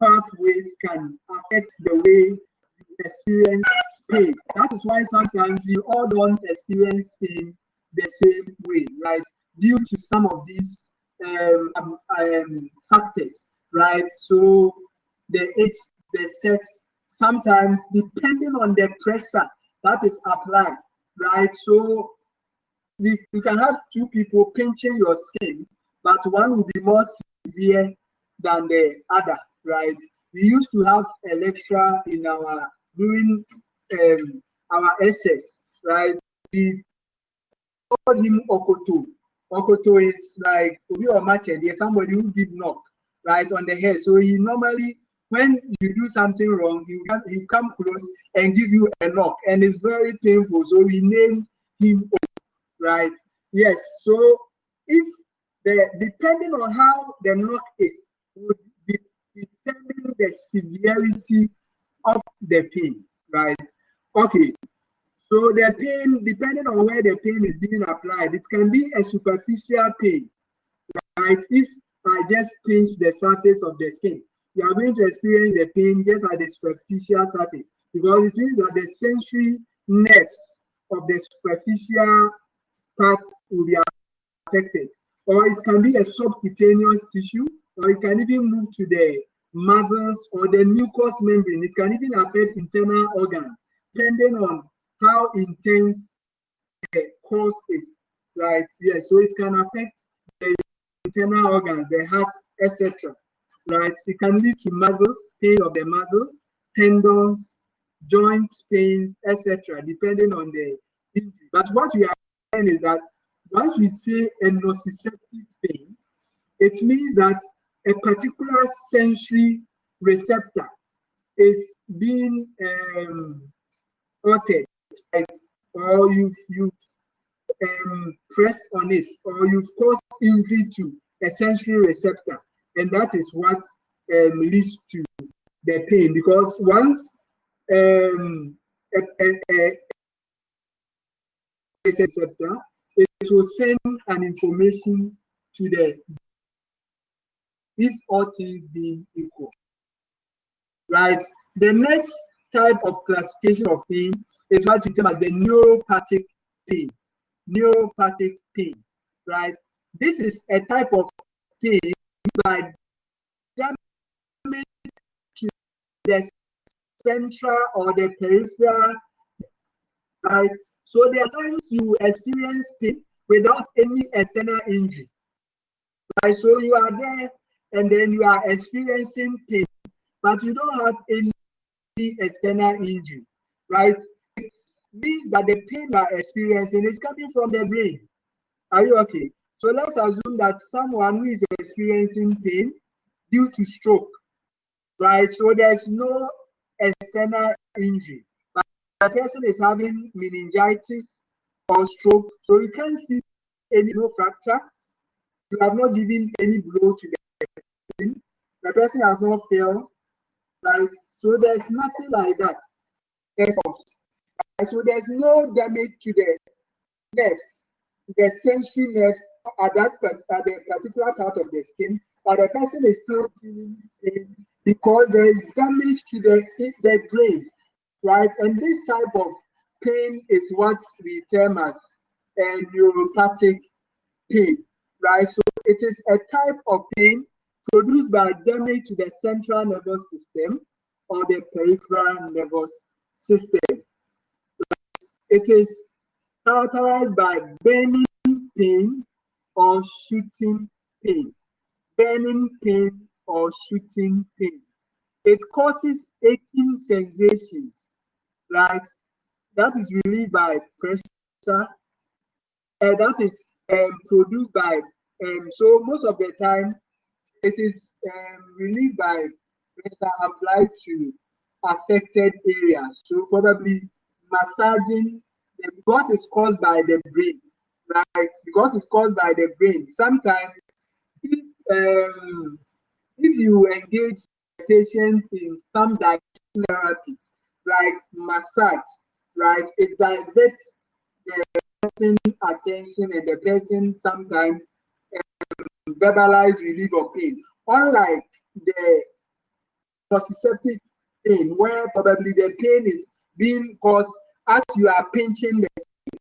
pathways can affect the way you experience pain. That is why sometimes we all don't experience pain the same way, right? Due to some of these factors, right? So the age, the sex, sometimes depending on the pressure that is applied, right? So you can have two people pinching your skin, but one will be more severe than the other, right? We used to have a lecturer in our during our SS, right? We called him Okoto. Okoto is like Obi or market. There's somebody who did knock right on the head. So he normally, when you do something wrong, he come close and give you a knock, and it's very painful. So we named him, right? Yes. So if depending on how the knock is, would determine the severity of the pain, right? Okay. So the pain, depending on where the pain is being applied, it can be a superficial pain, right? If I just pinch the surface of the skin, you are going to experience the pain just at the superficial surface, because it means that the sensory nerves of the superficial part will be affected. Or it can be a subcutaneous tissue, or it can even move to the muscles or the mucous membrane. It can even affect internal organs, depending on how intense the cause is, right? Yeah, so it can affect the internal organs, the heart, etc. Right? It can lead to muscles, pain of the muscles, tendons, joint pains, etc., depending on the injury. But what we are saying is that once we say a nociceptive pain, it means that a particular sensory receptor is being altered, right? Or you've pressed on it, or you've caused injury to a sensory receptor, and that is what leads to the pain. Because once a receptor, it will send an information to the, if all things being equal, right? The next type of classification of pain is what we term as the neuropathic pain. Neuropathic pain, right? This is a type of pain by damage to the central or the peripheral, right? So there are times you experience pain without any external injury, right? So you are there and then you are experiencing pain, but you don't have any external injury, right? It means that the pain you are experiencing is coming from the brain. Are you okay? So let's assume that someone who is experiencing pain due to stroke, right? So there's no external injury. But the person is having meningitis or stroke, so you can't see any no fracture. You have not given any blow to the person. The person has not failed, right? So there's nothing like that. So there's no damage to the nerves, the sensory nerves at the particular part of the skin, but the person is still feeling pain because there is damage to the brain, right? And this type of pain is what we term as neuropathic pain, right? So it is a type of pain produced by damage to the central nervous system or the peripheral nervous system. It is characterized by burning pain or shooting pain. Burning pain or shooting pain. It causes aching sensations, right? That is relieved by pressure. That is produced by, so most of the time, it is relieved by pressure applied to affected areas. So probably massaging, because it's caused by the brain, right? Because it's caused by the brain. Sometimes if, um, if you engage the patient in some direction therapies, like massage, right, it diverts the person attention and the person sometimes verbalize relief of pain. Unlike the nociceptive pain, where probably the pain is being caused as you are pinching the skin.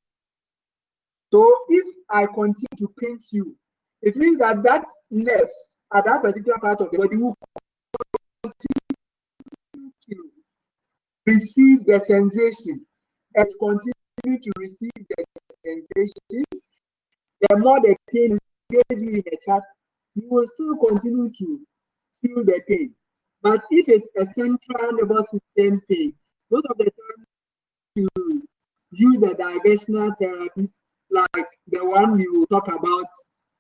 So if I continue to pinch you, it means that that nerves at that particular part of the body will continue to receive the sensation and continue to receive the sensation. The more the pain gives you in the chart, you will still continue to feel the pain. But if it's a central nervous system pain, most of the time you use the diversional therapies like the one we will talk about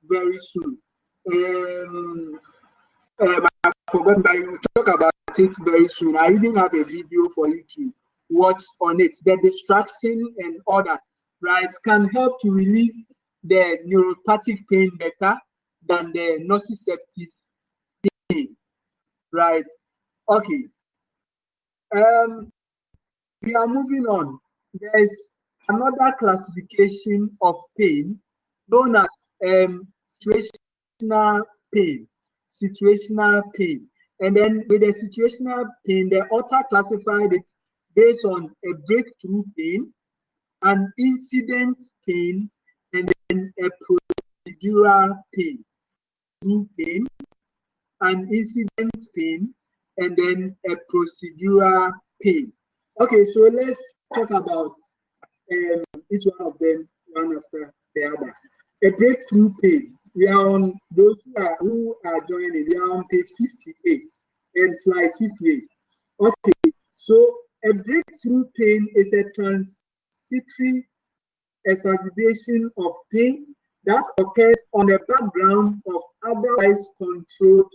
very soon. I forgot, but we will talk about it very soon. I even have a video for you to watch on it. The distraction and all that, right, can help to relieve the neuropathic pain better than the nociceptive pain, right? Okay. We are moving on. There is another classification of pain known as situational pain. Situational pain. And then with the situational pain, the author classified it based on a breakthrough pain, an incident pain, and then a procedural pain. Through pain, an incident pain, and then a procedural pain. Okay, so let's talk about each one of them one after the other. A breakthrough pain. We are on those who are joining. We are on page 58 and slide 58. Okay, so a breakthrough pain is a transitory exacerbation of pain that occurs on the background of otherwise controlled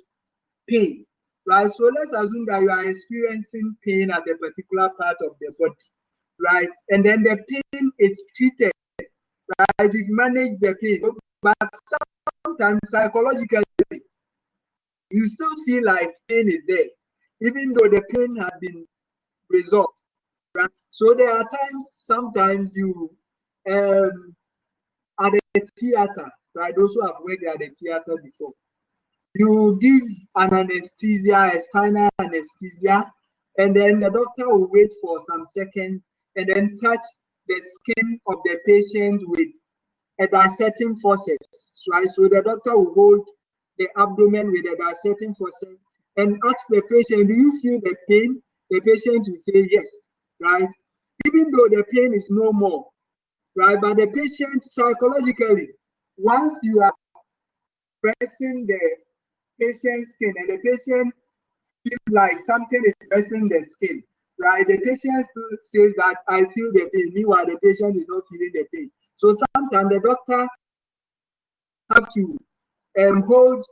pain, right? So let's assume that you are experiencing pain at a particular part of the body, right? And then the pain is treated, right? You've managed the pain, but sometimes psychologically, you still feel like pain is there, even though the pain has been resolved, right? So there are times, sometimes you, at the theater, right? Those who have worked at the theater before, you give an anesthesia, a spinal anesthesia, and then the doctor will wait for some seconds and then touch the skin of the patient with a dissecting forceps, right? So the doctor will hold the abdomen with a dissecting forceps and ask the patient, do you feel the pain? The patient will say yes, right? Even though the pain is no more, right? But the patient psychologically, once you are pressing the patient's skin and the patient feels like something is pressing the skin, right? The patient says that I feel the pain, meanwhile the patient is not feeling the pain. So sometimes the doctor have to hold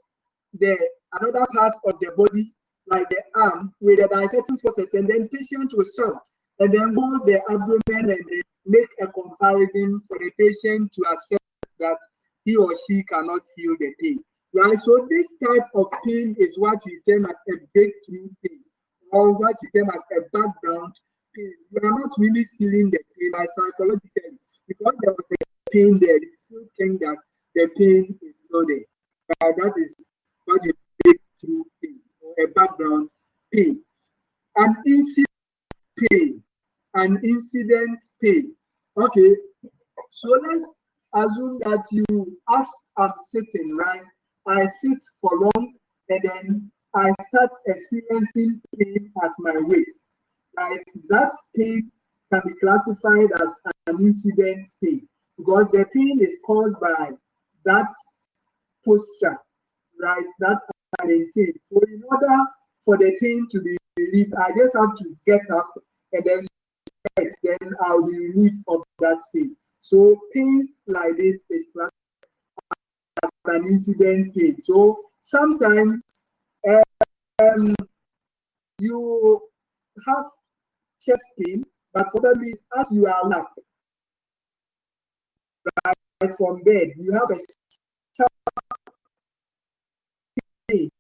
the another part of the body like the arm with a dissecting forceps, and then patient will shout and then hold the abdomen and then make a comparison for the patient to accept that he or she cannot feel the pain. Right? So this type of pain is what we term as a breakthrough pain, or what we term as a background pain. You are not really feeling the pain, but psychologically, because there was a pain there, you still think that the pain is still there. That is what you breakthrough pain or a background pain. An incident pain. An incident pain. Okay, so let's assume that you, as I'm sitting, right? I sit for long and then I start experiencing pain at my waist. Right? That pain can be classified as an incident pain because the pain is caused by that posture, right? That I maintain. So in order for the pain to be relieved, I just have to get up and then stretch, then I'll be relieved of that pain. So pains like this is classified as an incident pain. So sometimes um, you have chest pain, but probably as you are up right from bed, you have a pain.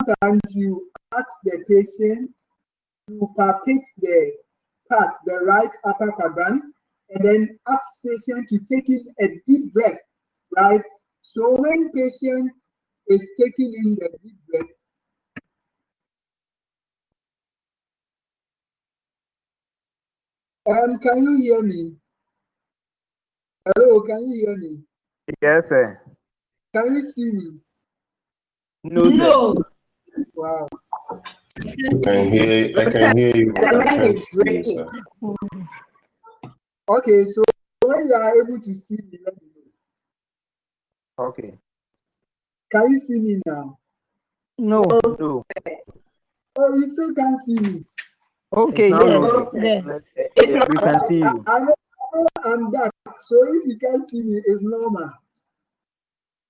Sometimes you ask the patient to palpate the part, the right upper quadrant, and then ask patient to take in a deep breath, right? So when patient is taking in the deep breath, can you hear me? Hello, can you hear me? Yes, sir. Can you see me? No, sir. No. Wow. I can hear you, but I can't see you, sir. Okay, so when you are able to see me, let me know. Okay. Can you see me now? No. No. Oh, you still can't see me. Okay, It's now yes. loading. Yes. We can see you. I know I'm dark, so if you can't see me, it's normal.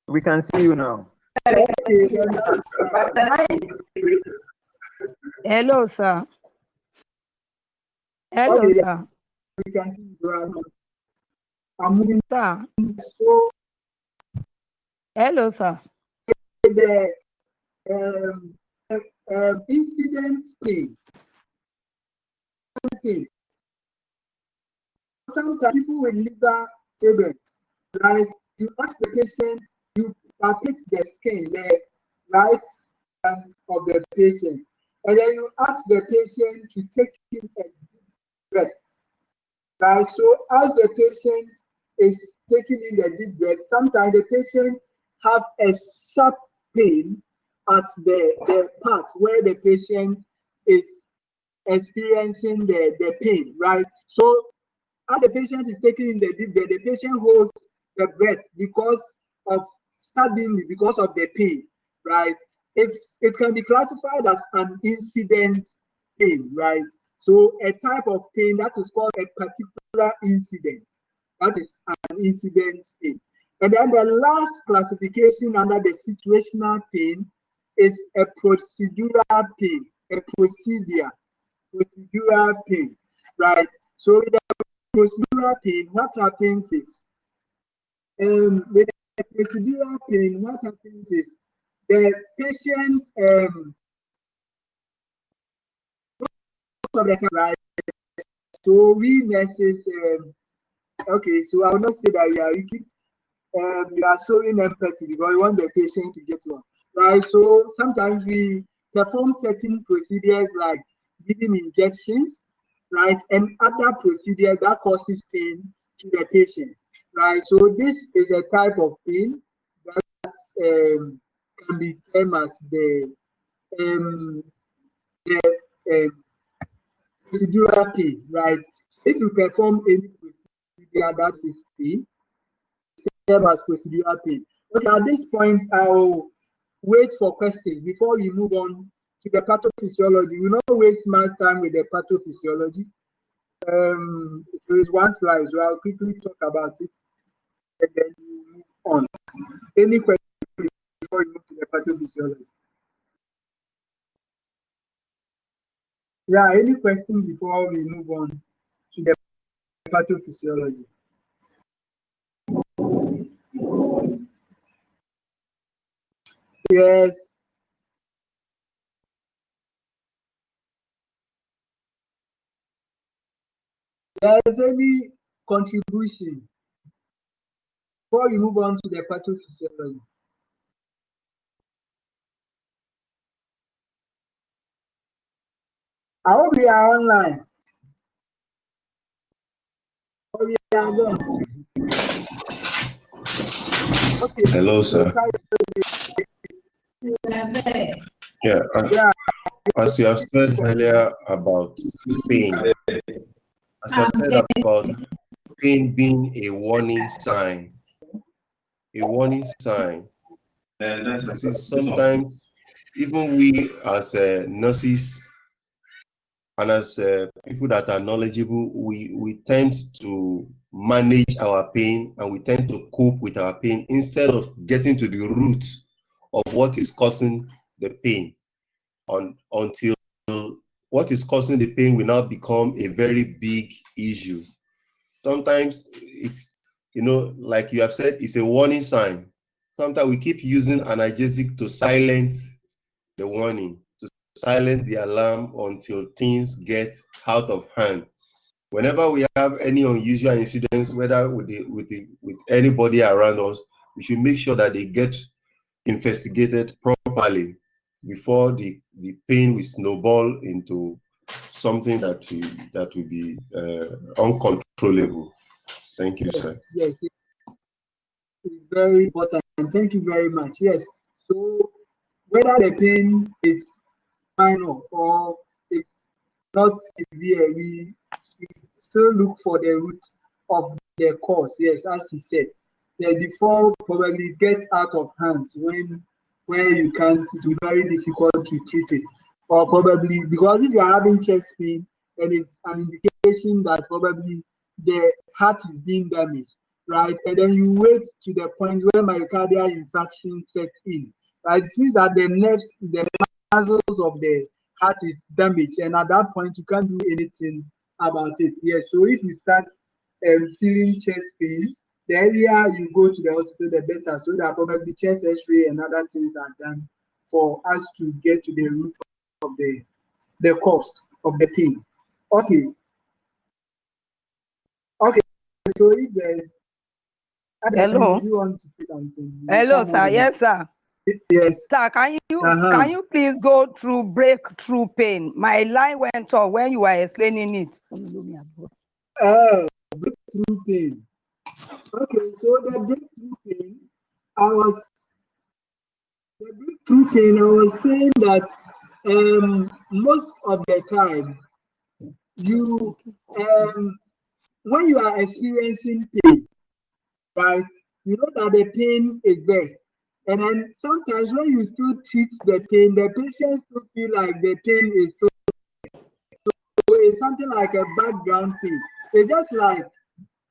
We can see you now. Okay, then that's Hello, sir. Hello, okay, yeah, sir. we can see you. So I'm moving. Sir. So Hello, sir. the incident pain. Sometimes people with liver problems, right? You ask the patient, you palpate the skin, the right hand of the patient, and then you ask the patient to take in a deep breath, right? So as the patient is taking in the deep breath, sometimes the patient have a sharp pain at the part where the patient is experiencing the pain, right? So as the patient is taking in the deep breath, the patient holds the breath because of suddenly because of the pain, right? It can be classified as an incident pain, right? So a type of pain that is called a particular incident. That is an incident pain. And then the last classification under the situational pain is a procedural pain, a procedural pain, right? So with the procedural pain, what happens is, with the procedural pain, what happens is the patient, most of the time, right? So we nurses, okay, so I will not say that we are wicked. We are showing empathy because we want the patient to get well, right? So sometimes we perform certain procedures like giving injections, right, and other procedures that causes pain to the patient, right? So this is a type of pain that can be termed as um, the procedural pain, right? If you perform any procedure that is pain, as procedural pain. Okay, at this point, I'll wait for questions before we move on to the pathophysiology. We will not waste much time with the pathophysiology. There is one slide, so I'll quickly talk about it, and then we move Any question before we move to the pathophysiology? Yeah, any question before we move on to the pathophysiology? Yes. There's any contribution before we move on to the pathophysiology? I hope we are online. Oh, we are gone. Okay. Hello, sir. Yeah, Yeah. as you have said earlier about pain, as I've said about pain being a warning sign, you see, sometimes even we as nurses and as people that are knowledgeable, we tend to manage our pain and we tend to cope with our pain instead of getting to the root of what is causing the pain until what is causing the pain will now become a very big issue. Sometimes it's, like you have said, it's a warning sign. Sometimes we keep using analgesic to silence the warning, to silence the alarm until things get out of hand. Whenever we have any unusual incidents, whether with anybody around us, we should make sure that they get investigated properly before the pain will snowball into something that will be uncontrollable. Thank you, sir. Yes, it's very important. Thank you very much. Yes. So whether the pain is minor or is not severe, we still look for the root of the cause. Yes, as he said. Yeah, before probably get out of hands when you can't, it will be very difficult to treat it. Or probably because if you are having chest pain, then it's an indication that probably the heart is being damaged, right? And then you wait to the point where myocardial infarction sets in, right? It means that the nerves, the muscles of the heart is damaged, and at that point you can't do anything about it. Yes, so if you start feeling chest pain, the earlier you go to the hospital, the better, so that probably chest X-ray and other things are done for us to get to the root of the cause of the pain. Okay. Okay. So if there's Hello. you want to say something? Hello, sir. Yes, sir. Yes. Sir, can you please go through breakthrough pain? My line went off when you were explaining it. Breakthrough pain. Okay, so the breakthrough pain, I was saying that most of the time you when you are experiencing pain, right, you know that the pain is there. And then sometimes when you still treat the pain, the patient still feel like the pain is still, so it's something like a background pain. It's just like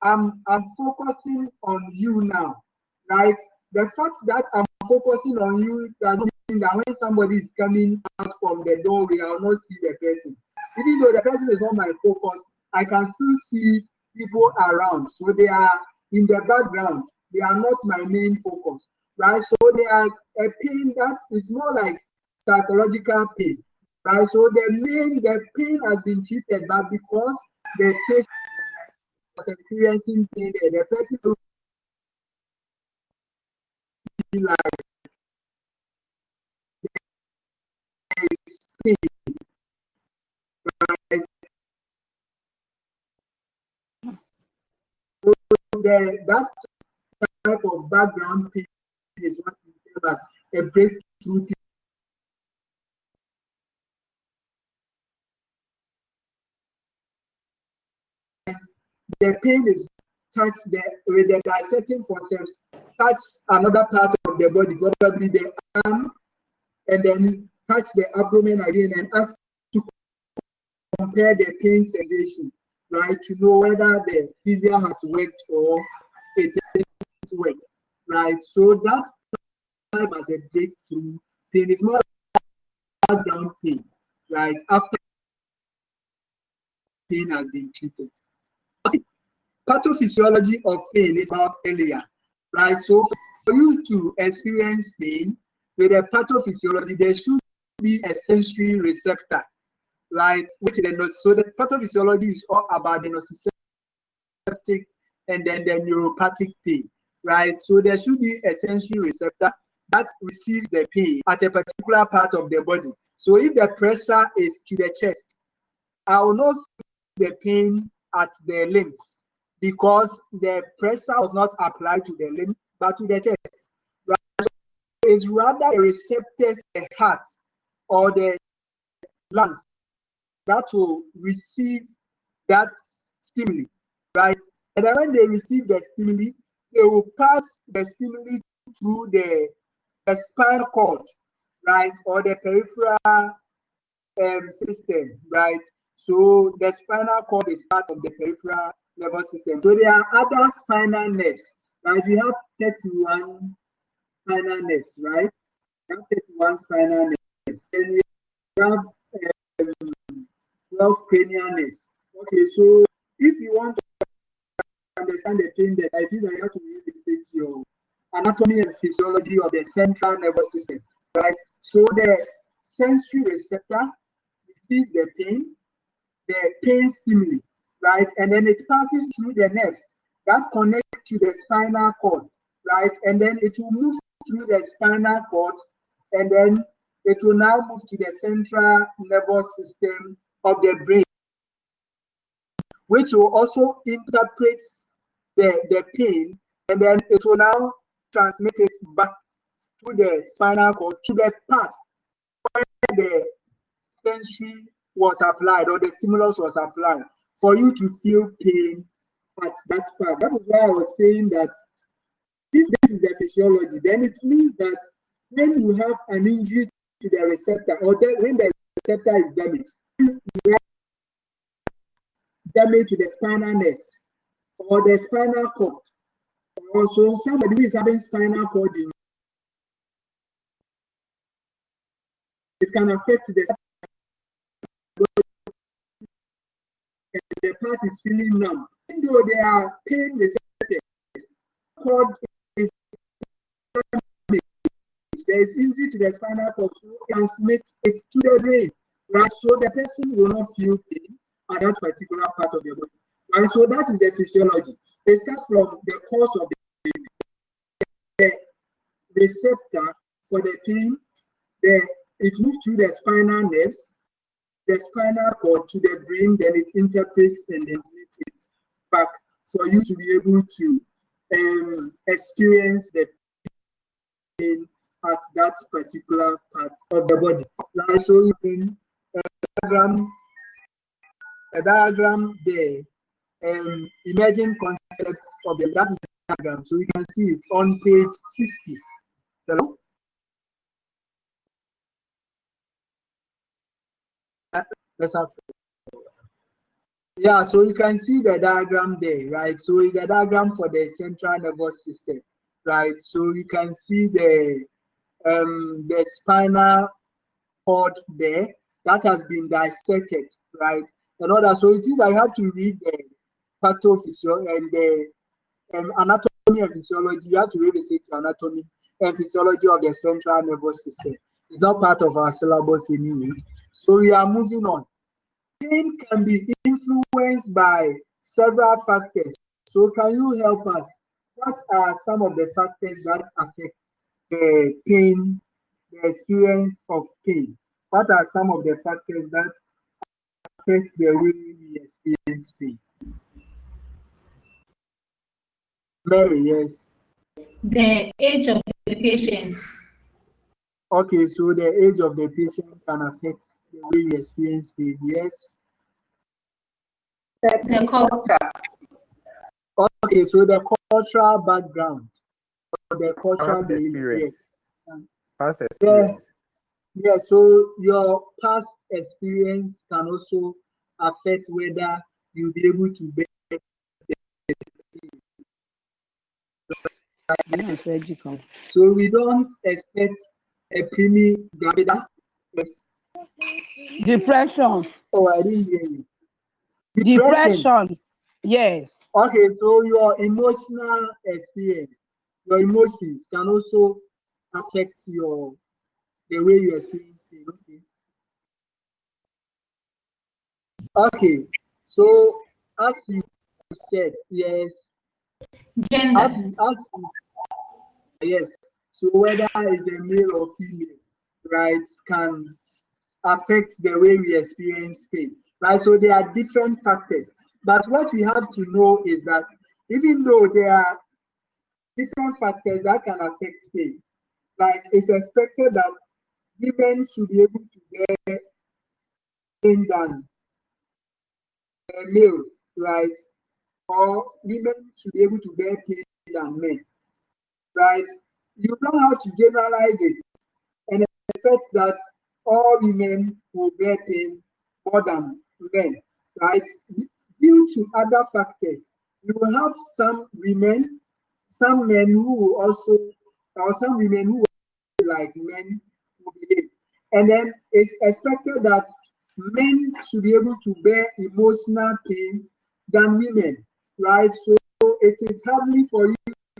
I'm focusing on you now, right? The fact that I'm focusing on you doesn't mean that when somebody is coming out from the doorway, I'll not see the person. Even though the person is not my focus, I can still see people around. So they are in the background. They are not my main focus, right? So they are a pain that is more like psychological pain, right? So the pain has been treated, but because the patient was experiencing pain, the person will feel like there is pain, right? So that type of background pain is what we tell us a breakthrough pain. The pain is touch with the dissecting forceps, touch another part of the body, probably the arm, and then touch the abdomen again and ask to compare the pain sensation, right? To know whether the physio has worked or it is worked, right? So that described as a breakthrough pain. It's more like background pain, right? After pain has been treated. Pathophysiology of pain is about earlier, right? So for you to experience pain with a pathophysiology, there should be a sensory receptor, right? Which is so the pathophysiology is all about the nociceptive and then the neuropathic pain, right? So there should be a sensory receptor that receives the pain at a particular part of the body. So if the pressure is to the chest, I will not feel the pain at the limbs because the pressure was not applied to the limbs but to the chest. Right? So it's rather the receptors, the heart or the lungs that will receive that stimuli, right? And then when they receive the stimuli, they will pass the stimuli through the spinal cord, right, or the peripheral system, right? So the spinal cord is part of the peripheral nervous system. So there are other spinal nerves, right? We have 31 spinal nerves, right? We have 31 spinal nerves. Then we have 12 cranial nerves. Okay, so if you want to understand the pain that I feel that you have to revisit your anatomy and physiology of the central nervous system, right? So the sensory receptor receives the pain stimuli, right? And then it passes through the nerves that connect to the spinal cord, right? And then it will move through the spinal cord, and then it will now move to the central nervous system of the brain, which will also interpret the pain, and then it will now transmit it back to the spinal cord, to the part where the sensory was applied or the stimulus was applied for you to feel pain at that part. That is why I was saying that if this is the physiology, then it means that when you have an injury to the receptor or when the receptor is damaged, you have damage to the spinal nerves or the spinal cord. Also, somebody who is having spinal cord injury, it can affect the part is feeling numb. Even though there are pain receptors, cord is damaged. There is injury to the spinal cord, so transmit it to the brain, right? So the person will not feel pain at that particular part of the body, right? So that is the physiology. It starts from the cause of the receptor for the pain. It moves through the spinal nerves, the spinal cord to the brain, then it interprets and transmits it back for you to be able to experience the pain at that particular part of the body. Now, so you can a diagram there, emerging concepts of the that diagram. So you can see it on page 60. Hello? Let's have. Yeah, so you can see the diagram there, right? So it's a diagram for the central nervous system, right? So you can see the spinal cord there that has been dissected, right? And all that. So it is I have to read the pathophysiology and the anatomy and physiology. You have to revisit the anatomy and physiology of the central nervous system. It's not part of our syllabus anyway. So we are moving on. Pain can be influenced by several factors. So can you help us? What are some of the factors that affect the pain, the experience of pain? What are some of the factors that affect the way we experience pain? Mary, yes. The age of the patient. Okay, so the age of the patient can affect the way we experience pain. Yes. The culture. Okay, so the cultural background, or the cultural Past beliefs, experience. yes. Past Yeah, experience. yeah. So your past experience can also affect whether you'll be able to bear. So we don't expect a preemie gravida. Yes. Depression. Oh, I didn't hear you. Depression. Yes. Okay, so your emotional experience, your emotions can also affect the way you experience it. Okay, so as you said, yes, Gender. yes. So whether it's a male or female, right, can affect the way we experience pain, right? So there are different factors, but what we have to know is that even though there are different factors that can affect pain, like it's expected that women should be able to bear pain than males, right? Or women should be able to bear pain than men, right? You don't have to generalize it and expect that all women will bear pain more than men, right? Due to other factors, you will have some women, some men who will also, or some women who will like men will behave. And then it's expected that men should be able to bear emotional pains than women, right? So it is hardly for you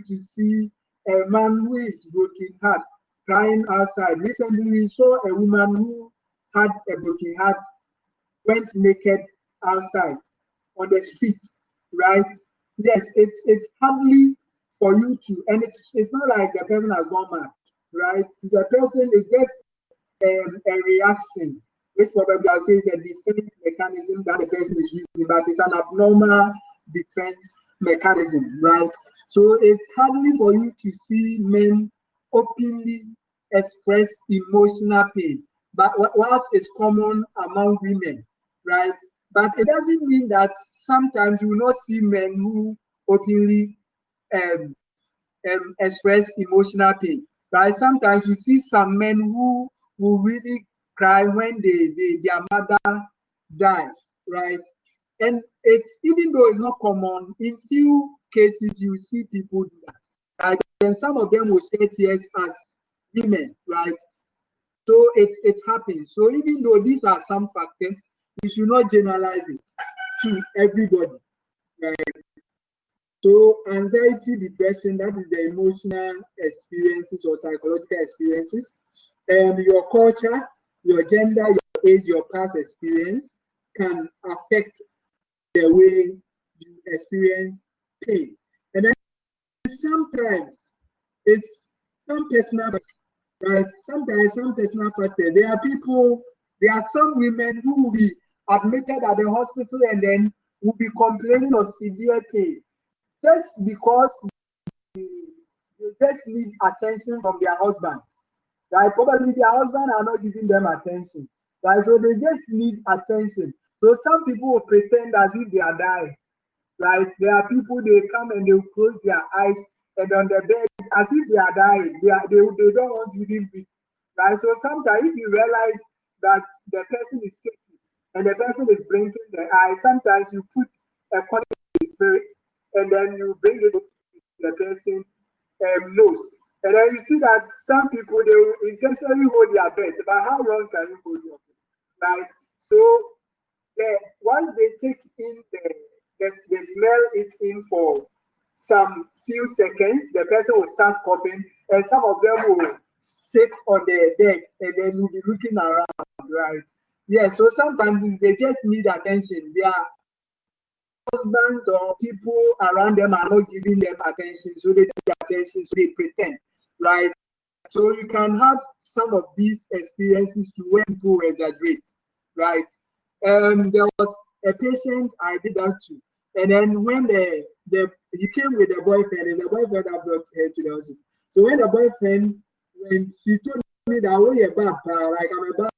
to see a man who is broken heart crying outside. Recently, we saw a woman who had a broken heart went naked outside on the street, right? Yes, it's hardly for you to, and it's not like the person has gone mad, right? The person is just a reaction, which probably I'll say is a defense mechanism that the person is using, but it's an abnormal defense mechanism, right? So it's hardly for you to see men openly express emotional pain, but whilst it's common among women, right? But it doesn't mean that sometimes you will not see men who openly um, express emotional pain. Right? Sometimes you see some men who will really cry when their mother dies, right? And it's even though it's not common, in few cases you see people do that. Right? And some of them will shed tears as women, right? So it happens. So even though these are some factors, you should not generalize it to everybody. Right? So anxiety, depression, that is the emotional experiences or psychological experiences. Your culture, your gender, your age, your past experience can affect the way you experience pain. And then sometimes it's some personal, right? Sometimes some personal factors. There are some women who will be admitted at the hospital and then will be complaining of severe pain just because they just need attention from their husband, right? Probably their husband are not giving them attention, right? So they just need attention. So some people will pretend as if they are dying, right? There are people, they come and they will close their eyes and on the bed as if they are dying. They don't want to even breathe, right? So sometimes if you realize that the person is shaking and the person is blinking the eye, sometimes you put a quantity spirit and then you bring it to the person nose. And then you see that some people they will intentionally hold their breath, but how long can you hold your breath? Right? So once they take in they smell it in for some few seconds, the person will start coughing, and some of them will sit on the deck and then will be looking around, right? Yeah, so sometimes they just need attention. Their husbands or people around them are not giving them attention, so they take attention, so they pretend, right? So you can have some of these experiences to when people exaggerate, right? There was a patient I did that to, and then when he came with a boyfriend, and the boyfriend that brought her to the hospital. So when the boyfriend, when she told me that oh yeah, bad, like I'm a bad,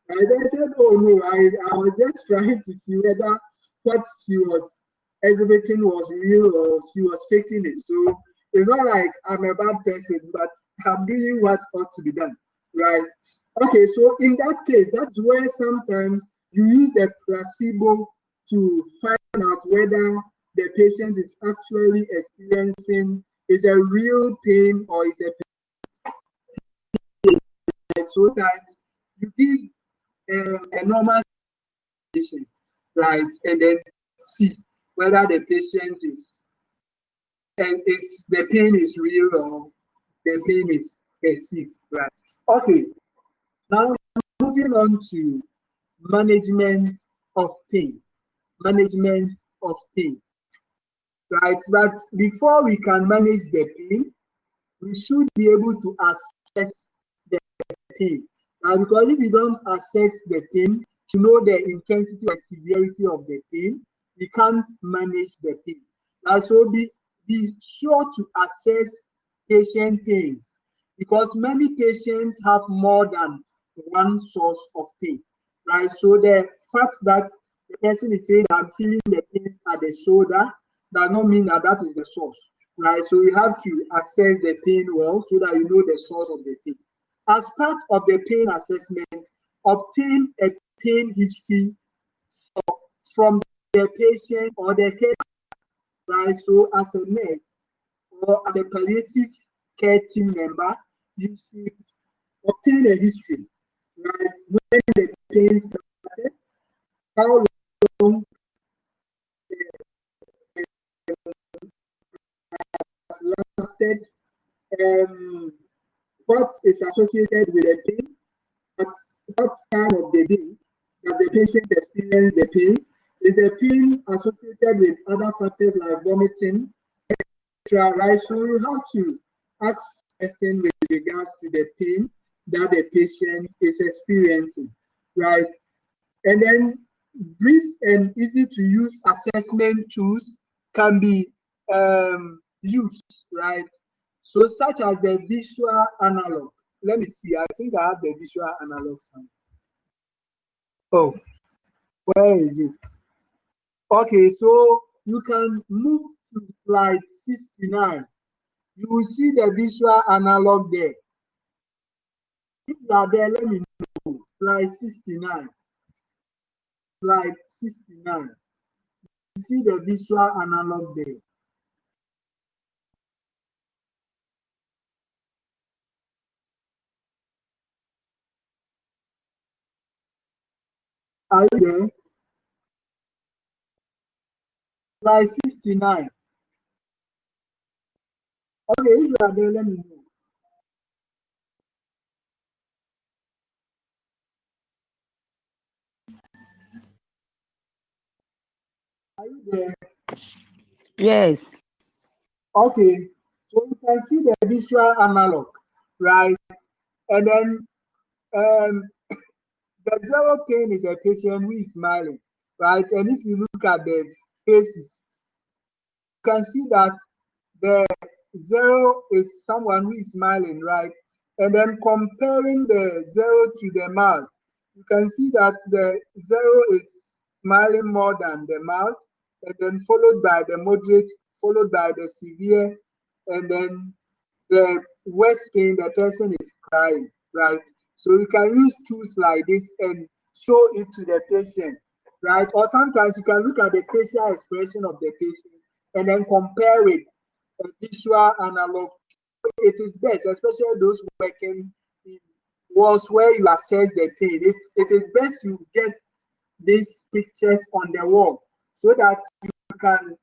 and I said, oh no, I was just trying to see whether what she was exhibiting was real or she was faking it. So it's not like I'm a bad person, but I'm doing what ought to be done, right? Okay, so in that case, that's where sometimes you use the placebo to find out whether the patient is actually experiencing is a real pain or is a pain. Sometimes you give a normal patient, right, and then see whether the patient is and is the pain is real or the pain is perceived, right? Okay, now moving on to management of pain. Management of pain, right? But before we can manage the pain, we should be able to assess the pain. Now, because if we don't assess the pain to know the intensity and severity of the pain, we can't manage the pain. Now, so be sure to assess patient pains because many patients have more than one source of pain, right? So the fact that the person is saying I'm feeling the pain at the shoulder does not mean that that is the source, right? So you have to assess the pain well so that you know the source of the pain. As part of the pain assessment, obtain a pain history from the patient or the care, right? So as a nurse or as a palliative care team member, you should obtain a history, right? When the pain started, how long it lasted, what is associated with the pain, at what time of the day does the patient experience the pain? Is the pain associated with other factors like vomiting, etc.? Right? So you have to ask questions with regards to the pain that the patient is experiencing, right? And then brief and easy to use assessment tools can be used, right? So such as the visual analog. Let me see, I think I have the visual analog sound. Oh, where is it? Okay, so you can move to slide 69. You will see the visual analog there. If you are there, let me know. Slide 69. Slide 69. You see the visual analog there. Are you there? Slide 69. Okay, if you are there, let me know. Are you there? Yes. Okay, so you can see the visual analog, right? And then the zero pain is a patient who is smiling, right? And if you look at the faces, you can see that the zero is someone who is smiling, right? And then comparing the zero to the mouth, you can see that the zero is smiling more than the mouth, and then followed by the moderate, followed by the severe, and then the worst pain, the person is crying, right? So you can use tools like this and show it to the patient, right? Or sometimes you can look at the facial expression of the patient and then compare it a visual analog. It is best, especially those working in walls where you assess the pain. It is best you get these pictures on the wall so that you can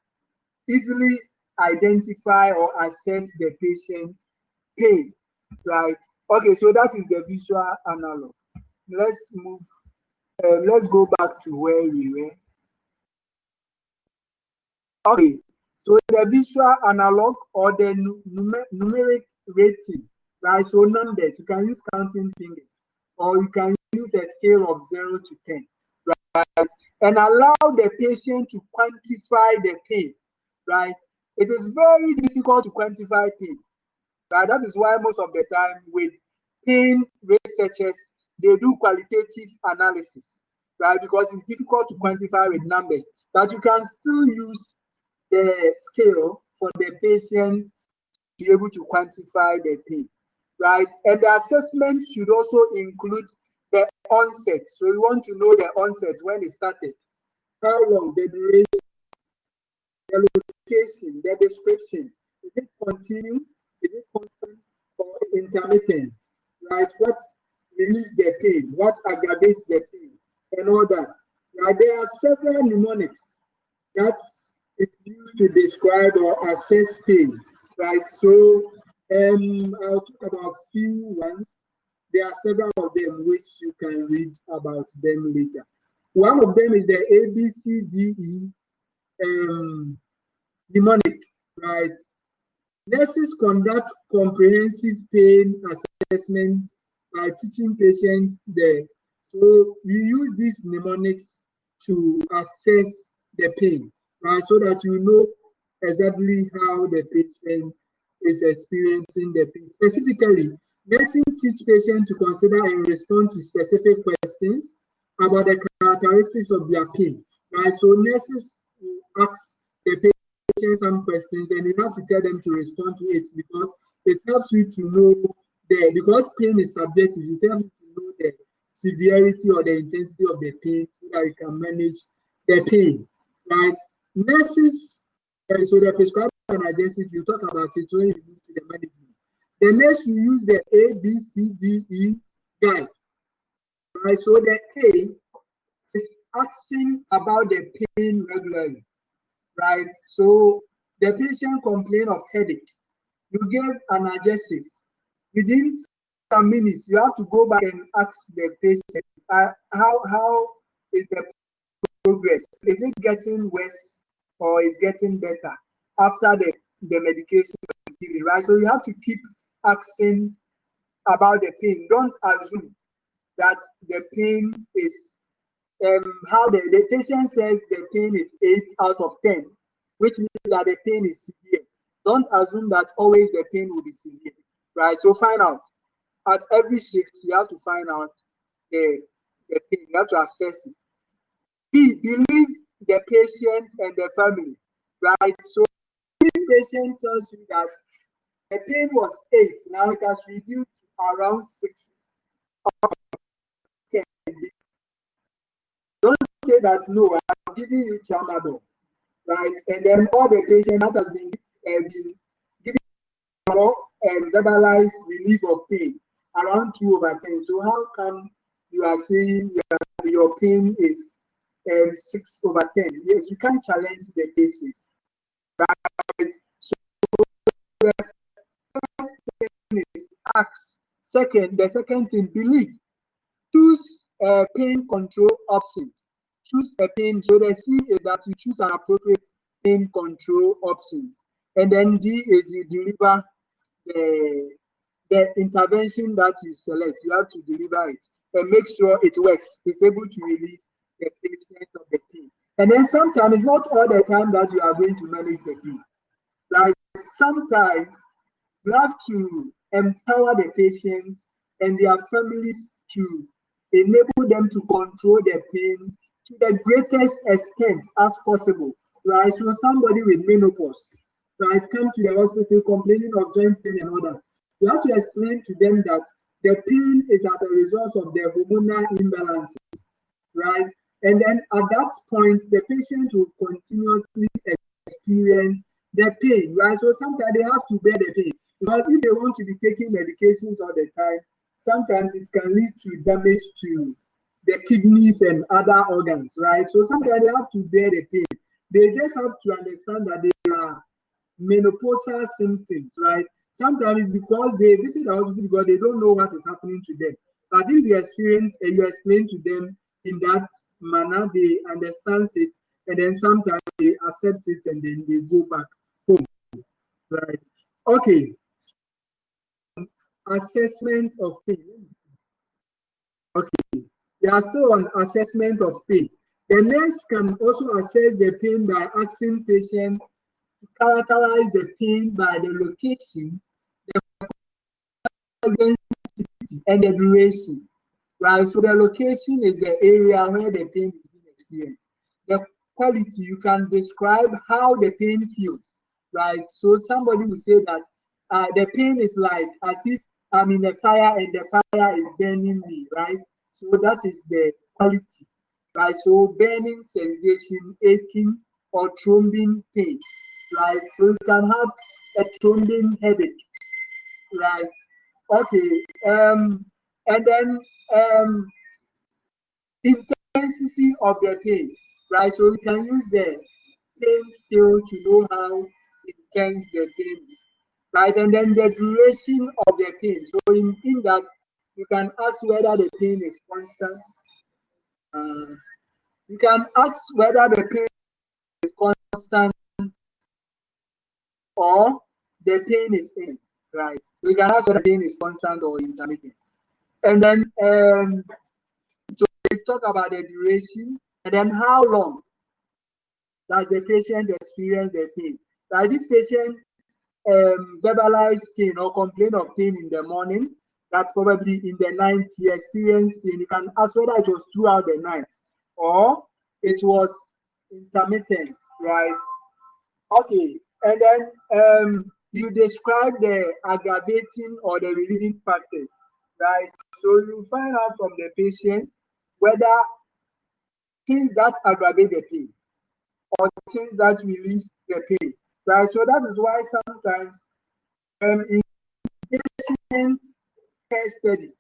easily identify or assess the patient pain, right? Okay, so that is the visual analog. Let's move. Let's go back to where we were. Okay, so the visual analog or the numeric rating, right? So numbers, you can use counting fingers or you can use a scale of 0 to 10, right? And allow the patient to quantify the pain, right? It is very difficult to quantify pain, right? That is why most of the time with pain researchers, they do qualitative analysis, right? Because it's difficult to quantify with numbers, but you can still use the scale for the patient to be able to quantify the pain, right? And the assessment should also include the onset. So you want to know the onset, when it started, how long, the duration, the location, the description. It it continuous? Is it constant or intermittent? Right? What relieves the pain? What aggravates the pain? And all that. Right? There are several mnemonics that is used to describe or assess pain. Right? So I'll talk about few ones. There are several of them which you can read about them later. One of them is the ABCDE mnemonic, right? Nurses conduct comprehensive pain assessment by teaching patients the. So we use these mnemonics to assess the pain, right? So that you know exactly how the patient is experiencing the pain. Specifically, nursing teach patients to consider and respond to specific questions about the characteristics of their pain, right? So nurses will ask the patient some questions and you have to tell them to respond to it because it helps you to know because pain is subjective, it helps you to know the severity or the intensity of the pain so that you can manage the pain, right? Nurses, so they prescribe analgesic, you talk about it when you move to the management. The nurse will use the ABCDE guide, right? So the A is asking about the pain regularly, right? So the patient complain of headache. You give analgesics. Within some minutes, you have to go back and ask the patient, how is the progress? Is it getting worse or is getting better after the medication is given, right? So you have to keep asking about the pain. Don't assume that the pain is how the patient says the pain is 8 out of 10, which means that the pain is severe. Don't assume that always the pain will be severe, right? So find out. At every shift, you have to find out the pain. You have to assess it. B, believe the patient and the family, right? So if the patient tells you that the pain was 8, now it has reduced to around 6. Don't say that no, I'm giving you tramadol, right? And then all the patient that has been given more verbalized relief of pain around 2/10. So how come you are saying your pain is 6/10? Yes, you can challenge the cases, right? So the first thing is ask. Second, the second thing, believe. Choose pain control options. Choose a pain. So the C is that you choose an appropriate pain control options. And then D is you deliver the intervention that you select. You have to deliver it and make sure it works. It's able to relieve the patient of the pain. And then sometimes it's not all the time that you are going to manage the pain. Like sometimes you have to empower the patients and their families to enable them to control their pain to the greatest extent as possible, right? So somebody with menopause, right, come to the hospital complaining of joint pain and all that. You have to explain to them that the pain is as a result of their hormonal imbalances, right? And then at that point, the patient will continuously experience the pain, right? So sometimes they have to bear the pain because if they want to be taking medications all the time, sometimes it can lead to damage to the kidneys and other organs, right? So sometimes they have to bear the pain. They just have to understand that they are menopausal symptoms, right? Sometimes it's because they visit the hospital because they don't know what is happening to them. But if you experience and you explain to them in that manner, they understand it, and then sometimes they accept it and then they go back home, right? Okay, assessment of pain. Okay, they are still on assessment of pain. The nurse can also assess the pain by asking patients to characterize the pain by the location, the intensity, and the duration, right? So the location is the area where the pain is being experienced. The quality, you can describe how the pain feels, right? So somebody will say that the pain is like as if I'm in a fire and the fire is burning me, right? So that is the quality, right? So burning sensation, aching, or throbbing pain, right? So you can have a thrombin headache, right? Okay, and then intensity of the pain, right? So we can use the pain scale to know how intense the pain is, right? And then the duration of the pain. So in that, you can ask whether the pain is constant. You can ask whether the pain is constant or the pain is in, right? So you can ask whether the pain is constant or intermittent. And then so we talk about the duration and then how long does the patient experience the pain. Like if patient verbalize pain or complain of pain in the morning, that probably in the night he experienced pain. You can ask whether it was throughout the night or it was intermittent, right? Okay, and then you describe the aggravating or the relieving factors, right? So you find out from the patient whether things that aggravate the pain or things that relieve the pain, right? So that is why sometimes in patient care study,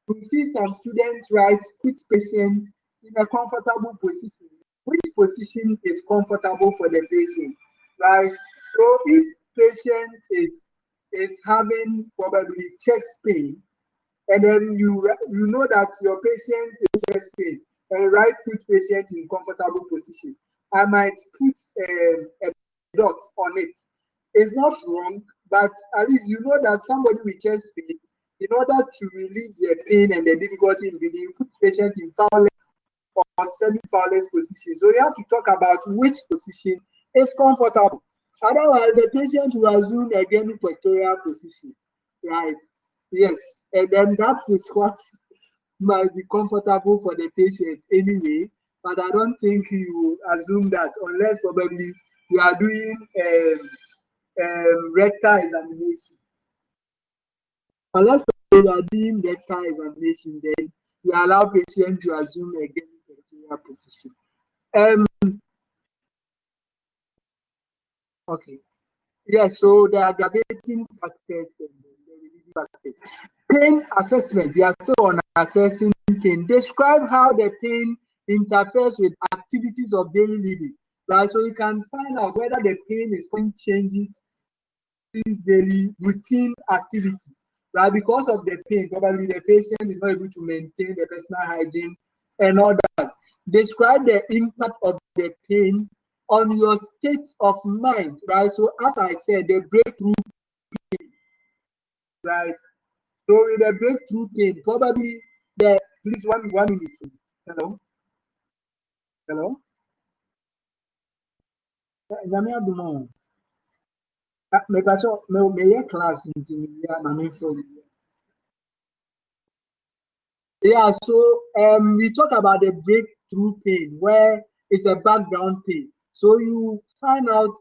we see some students, right, put patient in a comfortable position. Which position is comfortable for the patient, right? So if patient is having probably chest pain, and then you know that your patient is chest pain, and right, put patient in comfortable position. I might put a dot on it. It's not wrong, but at least you know that somebody with chest pain, in order to relieve the pain and the difficulty in breathing, you put patient in foul or semi-foulest position. So you have to talk about which position is comfortable. Otherwise, the patient will assume a pectoral position, right? Yes, and then that is what might be comfortable for the patient anyway. But I don't think you assume that unless probably you are doing rectal examination. Unless you are doing rectal examination, then you allow patient to assume a pectoral position. Okay. Yes, so the aggravating factors and the relieving factors. Pain assessment. We are still on assessing pain. Describe how the pain interferes with activities of daily living. Right, so you can find out whether the pain is causing changes in daily routine activities. Right, because of the pain, probably the patient is not able to maintain the personal hygiene and all that. Describe the impact of the pain on your state of mind, right? So as I said, the breakthrough pain, right? So with the breakthrough pain, probably the please one minute. Hello, hello. Nyame adom o. Mepatch me class nti ya ma me for. Yeah, so we talk about the breakthrough pain where it's a background pain. So you find out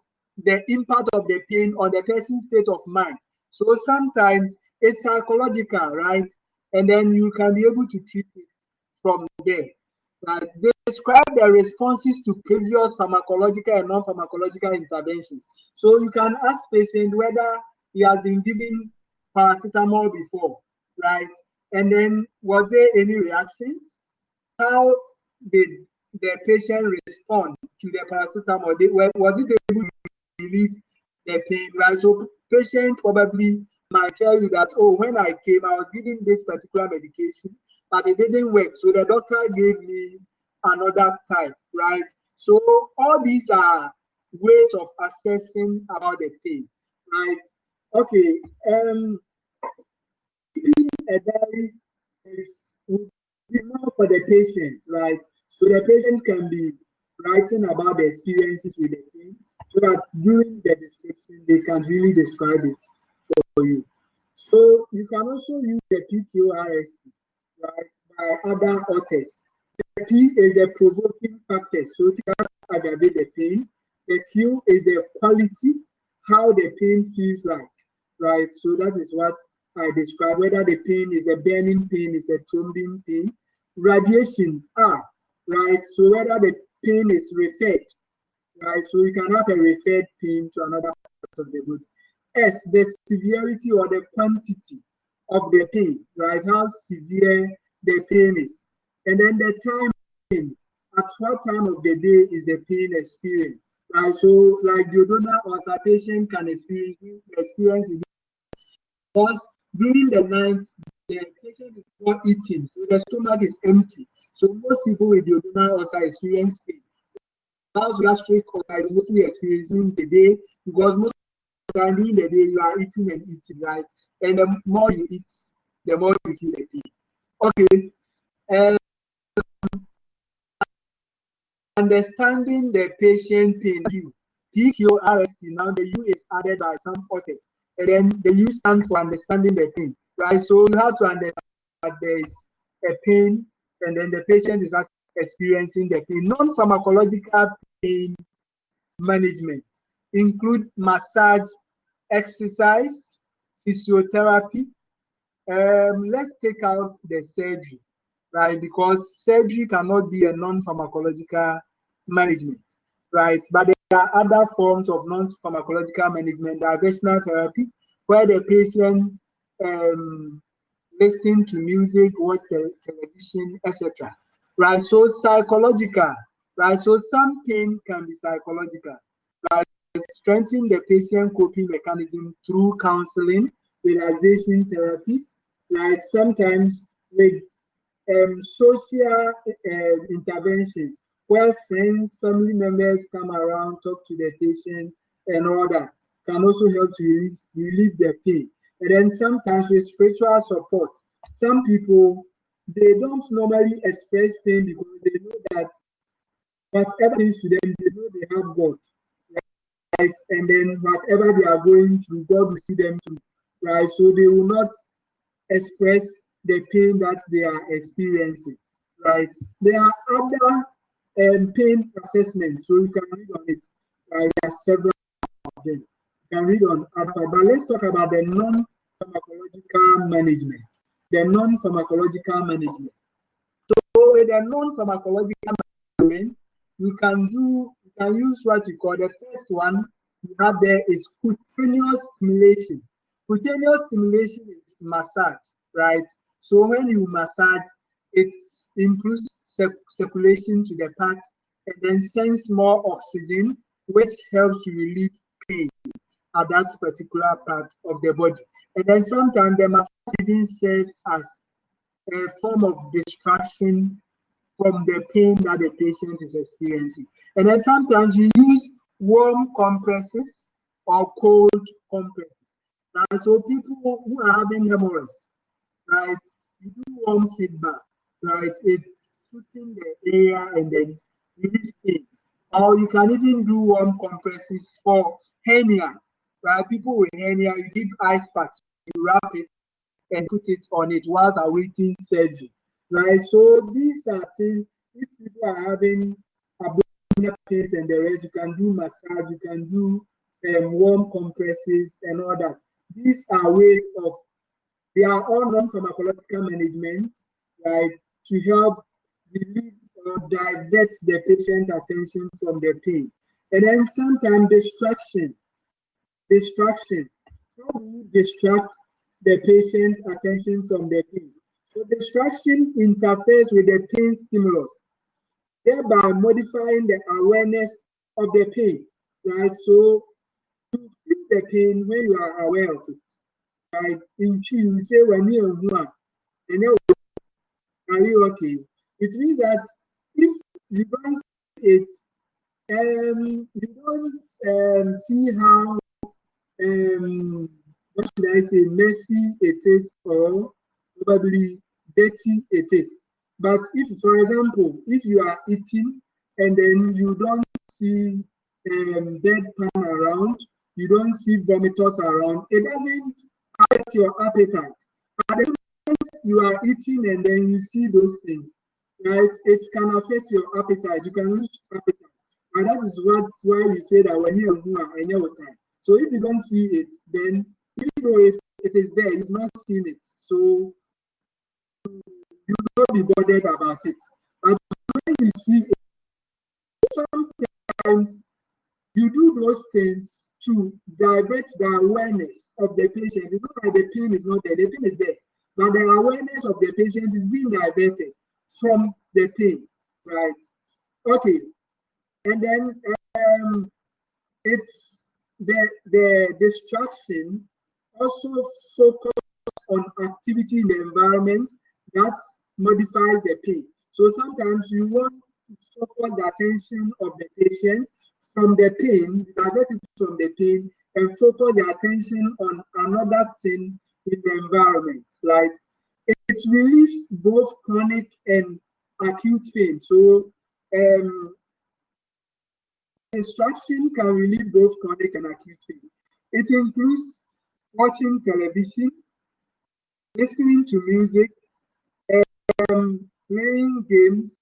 the impact of the pain on the person's state of mind. So sometimes it's psychological, right? And then you can be able to treat it from there. Right? Describe the responses to previous pharmacological and non-pharmacological interventions. So you can ask patient whether he has been given paracetamol before, right? And then was there any reactions? How did the patient respond to the paracetamol? Was it able to relieve the pain? Right. So patient probably might tell you that, oh, when I came, I was given this particular medication, but it didn't work. So the doctor gave me another type, right? So all these are ways of assessing about the pain, right? Okay. A diary would be more for the patient, right? So the patient can be writing about the experiences with the pain, so that during the description they can really describe it for you. So you can also use the PQRST, right, by other authors. The P is the provoking factor, so to aggravate the pain. The Q is the quality, how the pain feels like, right? So that is what I describe, whether the pain is a burning pain, is a thrombin pain. Radiation, R, right? So whether the pain is referred, right? So you can have a referred pain to another part of the body. S, the severity or the quantity of the pain, right? How severe the pain is. And then the time, at what time of the day is the pain experienced, right? So like duodenal ulcer patient can experience it because during the night, the patient is not eating, so the stomach is empty. So most people with duodenal ulcer experience pain. House gastric ulcer is mostly experienced during the day because most of the time during the day you are eating and eating, right? And the more you eat, the more you feel the pain. Okay. Understanding the patient pain view. PQRST, now the U is added by some authors. And then the U stands for understanding the pain, right? So you have to understand that there is a pain and then the patient is actually experiencing the pain. Non-pharmacological pain management include massage, exercise, physiotherapy. Let's take out the surgery, right? Because surgery cannot be a non-pharmacological management, right? But there are other forms of non-pharmacological management, diversional therapy, where the patient listen to music, watch television, etc. Right? So psychological, right? So some pain can be psychological, right? Strengthen the patient coping mechanism through counseling, relaxation therapies, right? Sometimes with social interventions where friends, family members come around, talk to the patient, and all that can also help to relieve the pain. And then sometimes with spiritual support, some people they don't normally express pain because they know that whatever is to them, they know they have God, right? And then whatever they are going through, God will see them through, right? So they will not express the pain that they are experiencing, right? There are other pain assessments, so you can read on it. Right? There are several of them. You can read on after, but let's talk about the non-pharmacological management. The non-pharmacological management. So with the non-pharmacological management, you can use what you call the first one you have there is cutaneous stimulation. Cutaneous stimulation is massage, right? So when you massage, it improves circulation to the part and then sends more oxygen, which helps to relieve pain at that particular part of the body. And then sometimes the massage even serves as a form of distraction from the pain that the patient is experiencing. And then sometimes you use warm compresses or cold compresses. Right? So people who are having hemorrhoids, right, you do warm sit bath, right? It's soothing the area and then release pain. Or you can even do warm compresses for hernia, right? People with hernia, you give ice packs, you wrap it and put it on it whilst awaiting surgery, right? So these are things, if people are having abdominal pains and the rest, you can do massage, you can do warm compresses and all that. These are ways of, they are all non-pharmacological management, right, to help relieve or divert the patient attention from the pain. And then sometimes distraction. How do you distract the patient's attention from the pain? So distraction interferes with the pain stimulus, thereby modifying the awareness of the pain, right? So you feel the pain when you are aware of it, right? In Chi, you say when you are and then are you okay? It means that if you don't see it, you don't see how what should I say, messy it is or probably dirty it is. But if, for example, if you are eating and then you don't see bedpan around, you don't see vomitors around, it doesn't affect your appetite. But the moment you are eating and then you see those things, right, it can affect your appetite. You can lose appetite. And that is why we say that when you're and you're time. So if you don't see it, then even though if it is there, you've not seen it. So you will not be bothered about it. But when you see it, sometimes You do those things to divert the awareness of the patient. It's not like the pain is not there, the pain is there, but the awareness of the patient is being diverted from the pain, right? Okay, and then it's the distraction also focus on activity in the environment that modifies the pain. So sometimes you want to focus the attention of the patient from the pain, divert it from the pain, and focus the attention on another thing in the environment. Like it relieves both chronic and acute pain. So distraction can relieve both chronic and acute pain. It includes watching television, listening to music, playing games,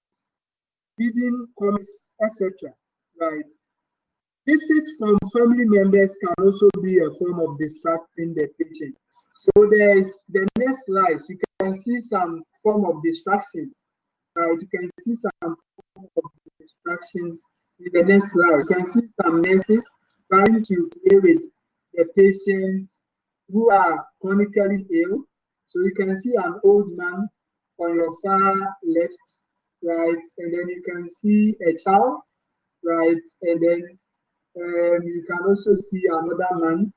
reading comics, etc. Right. Visits from family members can also be a form of distracting the patient. So there's the next slide. You can see some form of distractions. Right. You can see some form of distractions in the next slide. You can see some nurses trying to play with the patients who are chronically ill. So you can see an old man on your far left, right, and then you can see a child, right, and then you can also see another man,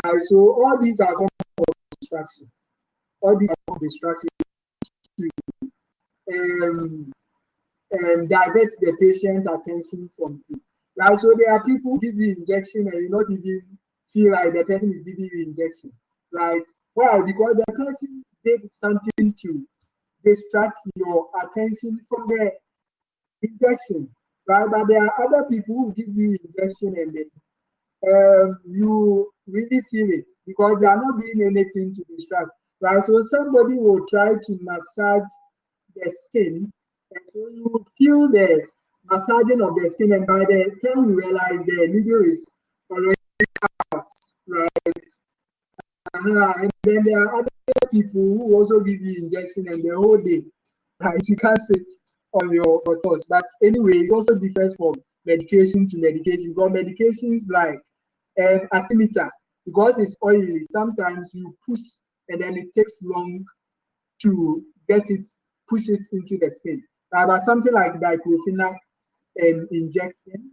right. So all these are forms of distraction. All these are forms of distraction to um, divert the patient attention from you. Right. So there are people who give you injection and you not even feel like the person is giving you injection. Right. Why? Because the person did something to distract your attention from the injection. Right. But there are other people who give you injection and then you really feel it because they are not doing anything to distract. Right. So somebody will try to massage the skin, and so you will feel the massaging of the skin, and by the time you realize the needle is already out, right? And then there are other people who also give you injection and the whole day, right? You can't sit on your thoughts. But anyway, it also differs from medication to medication because medications like artemeter, because it's oily, sometimes you push and then it takes long to get it, push it into the skin. But something like diclofenac injection,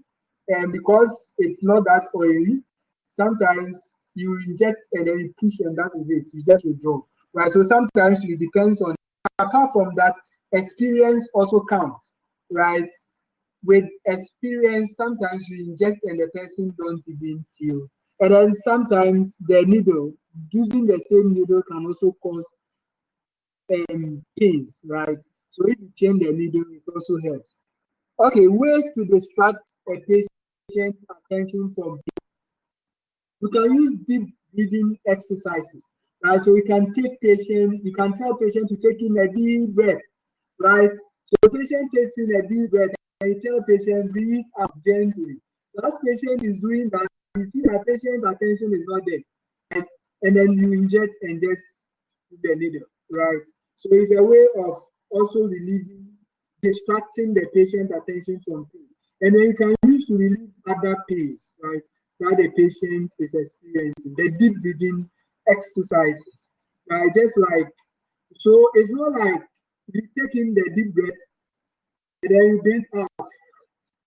and because it's not that oily, sometimes you inject and then you push and that is it. You just withdraw. Right. So sometimes it depends on. Apart from that, experience also counts. Right. With experience, sometimes you inject and the person don't even feel. And then sometimes the needle, using the same needle can also cause pains, right? So if you change the needle, it also helps. Okay, ways to distract a patient attention from pain. You can use deep breathing exercises, right? So you can tell patient to take in a deep breath, right? So the patient takes in a deep breath and you tell patient breathe out gently. So as patient is doing that, you see that patient attention is not there. Right? And then you inject and just put the needle, right? So it's a way of also distracting the patient attention from pain. And then you can use to relieve other pains, right? That the patient is experiencing. The deep breathing exercises, right? Just like, so it's not like you take in the deep breath and then you breathe out.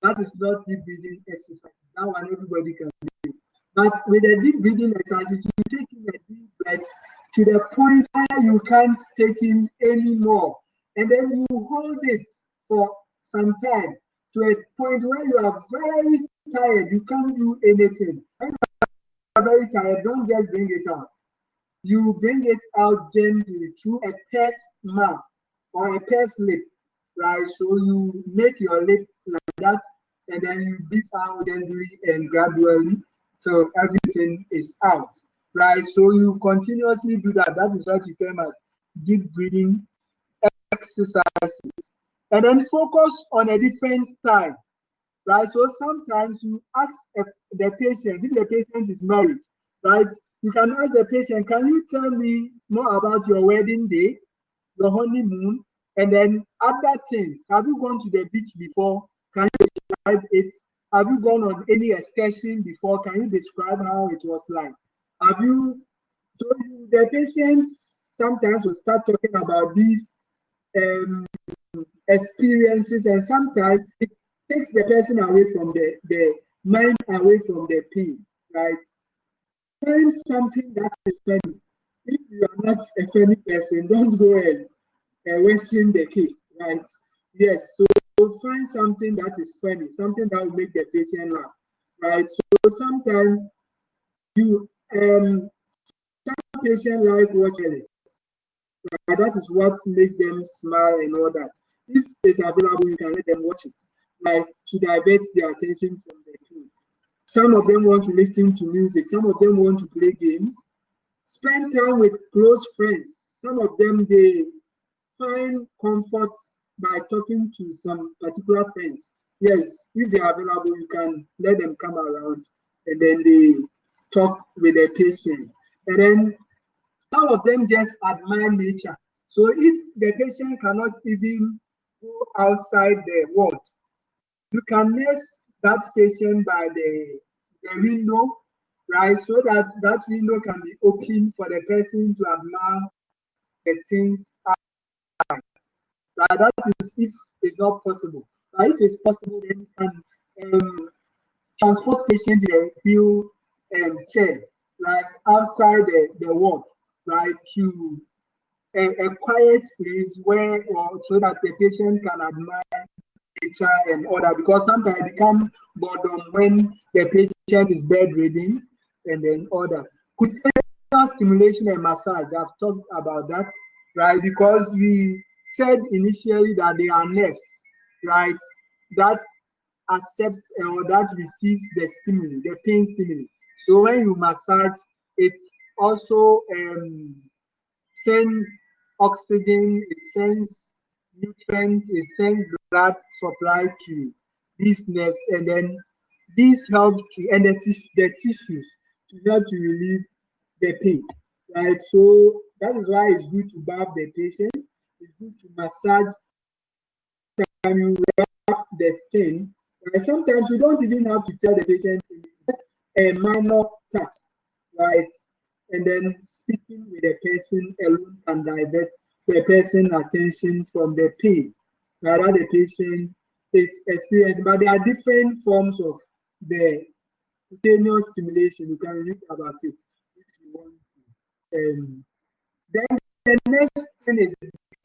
That is not deep breathing exercise. That one everybody can do. But with the deep breathing exercises, you take in a deep breath to the point where you can't take in anymore. And then you hold it for some time to a point where you are very tired. You can't do anything. When you are very tired, don't just bring it out. You bring it out gently through a pursed mouth or a pursed lip, right? So you make your lip like that, and then you breathe out gently and gradually, so everything is out, right? So you continuously do that. That is what you term as deep breathing exercises, and then focus on a different time, right? So sometimes you ask the patient, if the patient is married, right? You can ask the patient, can you tell me more about your wedding day, your honeymoon, and then other things? Have you gone to the beach before? Can you describe it? have you gone on any excursion before? Can you describe how it was like? Have you told the patient sometimes will start talking about these experiences, and sometimes it takes the person away from the mind away from the pain, right? Find something that is funny. If you are not a funny person, don't go and worsen the case, right? Yes, so find something that is funny, something that will make the patient laugh, right? So sometimes you some patients like watching it, right? That is what makes them smile and all that. If it's available, you can let them watch it, like to divert their attention from the pain. Some of them want to listen to music, some of them want to play games, spend time with close friends. Some of them they find comfort by talking to some particular friends. Yes, if they are available, you can let them come around and then they talk with the patient. And then some of them just admire nature. So if the patient cannot even go outside the ward, you can nurse that patient by the window, right? So that that window can be open for the person to admire the things. Right? That is if it's not possible. But if it's possible, then you can transport patients in a wheel chair, right, outside the ward, right, to a quiet place where, or so that the patient can admire nature and all that, because sometimes it becomes boredom when the patient is bedridden and then all that. Cutaneous stimulation and massage, I've talked about that, right? Because we said initially that they are nerves, right? That accept or that receives the stimuli, the pain stimuli. So when you massage, it also sends oxygen, it sends nutrients, it sends blood supply to these nerves, and then these help to and the tissues to help to relieve the pain, right? So that is why it's good to bath the patient. It's good to massage and you wrap the skin. And sometimes you don't even have to tell the patient, it's just a minor touch, right? And then speaking with the person alone can divert the person's attention from the pain that the patient is experiencing. But there are different forms of the cutaneous stimulation. You can read about it if you want to. Then the next thing is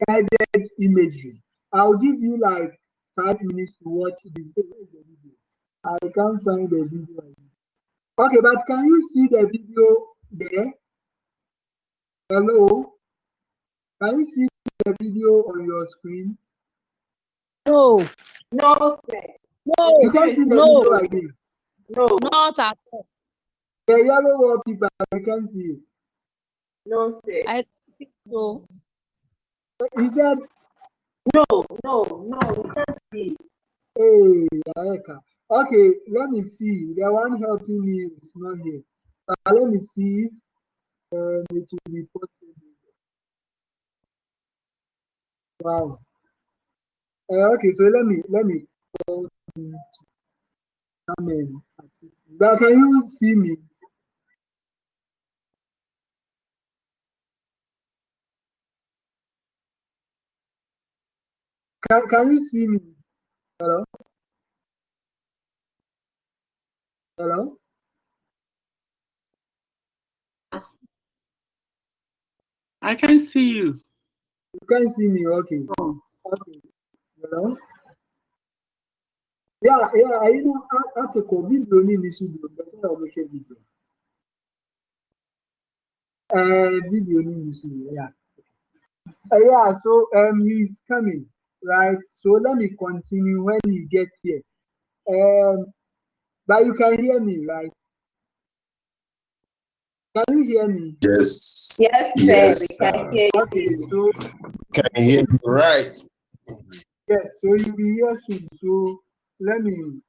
guided imagery. I'll give you like 5 minutes to watch this. Where is the video? I can't find the video. Okay, but can you see the video there? Hello? Can you see the video on your screen? No, No, sir. No, You can't see the no, video again. No, not at all. The yellow wallpaper, I can see it. no, sir. I think so. He said, No, we can't see. hey, Ayeka. Okay, let me see. The one helping me is not here. Let me see if it will be possible. Wow. Okay, so let me call him to come and assist me. But can you see me? Can you see me? Hello? Hello? I can see you. You can see me, okay. Okay. Hello? Yeah, I know article video ni video, but I will make a video. Video ni video, yeah. Yeah, so he's coming, right? So let me continue when he gets here. But you can hear me, right? Can you hear me? Yes. Yes, sir. Yes, We can sir. hear Okay, you. so Can hear you right. yes, so you'll be here soon. So let me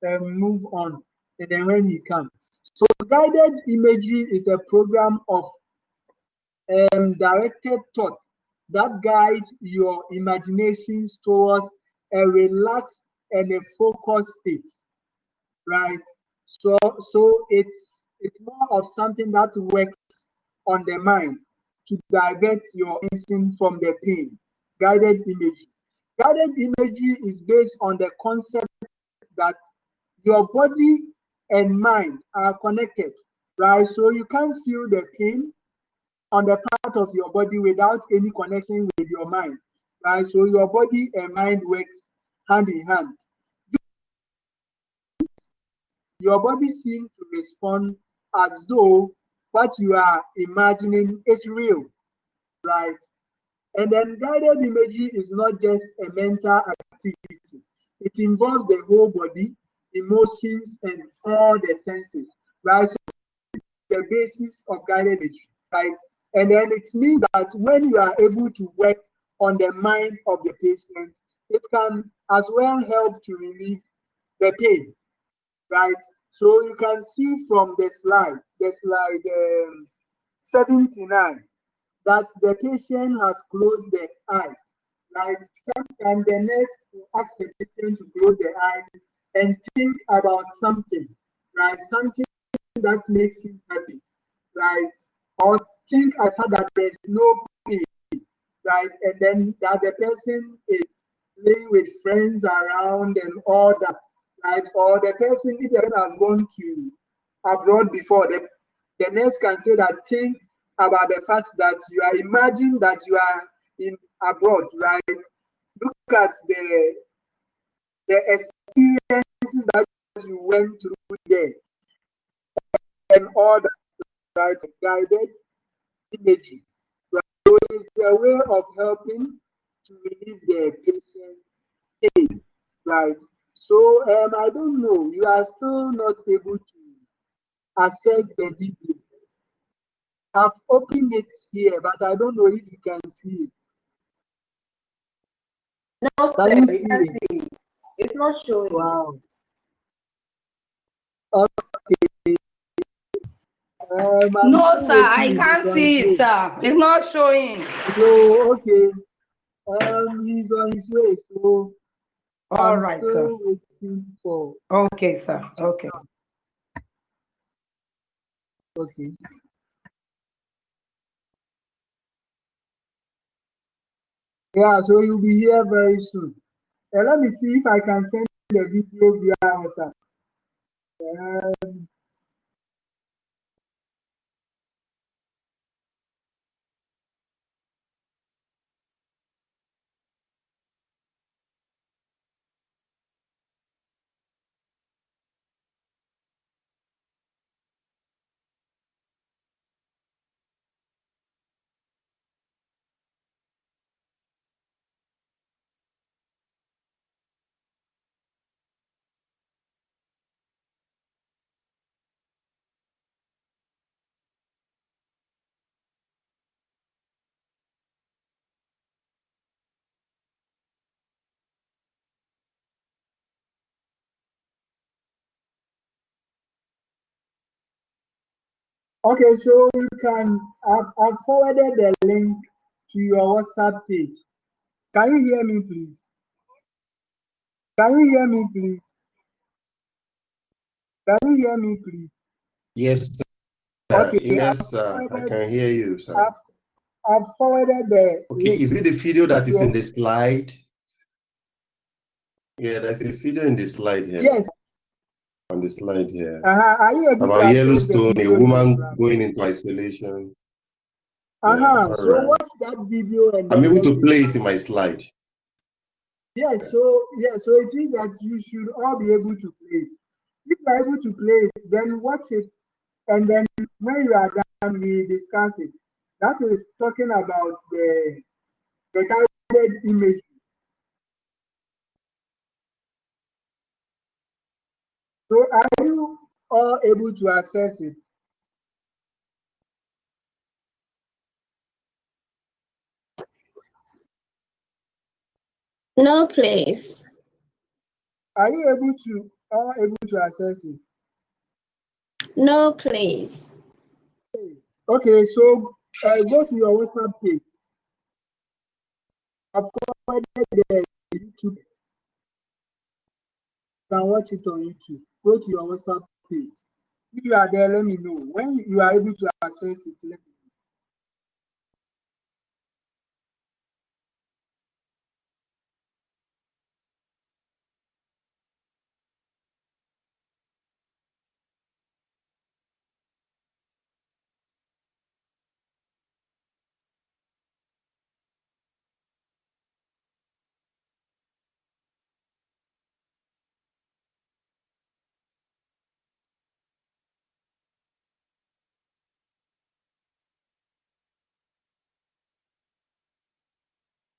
move on, and then when he comes. So guided imagery is a program of directed thought that guides your imaginations towards a relaxed and a focused state. right? So it's more of something that works on the mind to divert your attention from the pain. Guided imagery. Guided imagery is based on the concept that your body and mind are connected, right? So you can feel the pain on the part of your body without any connection with your mind, right? So your body and mind works hand in hand. Your body seems to respond as though what you are imagining is real, right? And then guided imagery is not just a mental activity. It involves the whole body, emotions, and all the senses, right? So the basis of guided imagery, right? And then it means that when you are able to work on the mind of the patient, it can as well help to relieve the pain, right? So you can see from the slide 79, that the patient has closed their eyes, right? Sometimes the nurse will ask the patient to close their eyes and think about something, right? Something that makes him happy, right? Or think about that there's no pain, right? And then that the person is playing with friends around and all that, right? Or the person, if the person has gone to abroad before, the nurse can say that think about the fact that you are imagining that you are in abroad, right? Look at the experiences that you went through there and all that, right? Guided imagery. Right? So it's a way of helping to relieve the patient's pain, right? So I don't know, you are still not able to access the video. I've opened it here, but I don't know if you can see it. No, Can sir, you you see can't it? see it. It's not showing. Wow. Okay. I'm No, still sir, I waiting if you can't can see it, see it. sir. It's not showing. So okay. He's on his way, so All I'm right, sir. still waiting for Okay, sir. Okay. okay. Yeah, so you'll be here very soon. Let me see if I can send the video via WhatsApp. Um, okay, so you can, I've forwarded the link to your WhatsApp page. Can you hear me, please? Can you hear me, please? Can you hear me, please? Yes, sir. Okay, Yes, sir. I can hear you, sir. I've forwarded the Okay, link. is it the video that is So, in the slide? Yeah, there's a video in the slide here. yes. On the slide here. Are you able to About access the Yellowstone, a video in the woman slide? going into isolation. Yeah, all So right. watch that video and I'm then able let to me play know. it in my slide. Yes, so it means that you should all be able to play it. If you are able to play it, then watch it, and then when you are done, we discuss it. That is talking about the guided image. So are you all able to access it? No, please. Are you able to access it? No, please. Okay, so go to your WhatsApp page. I've forwarded the YouTube. You can watch it on YouTube. go to your WhatsApp page. If you are there, let me know. When you are able to access it, let me know.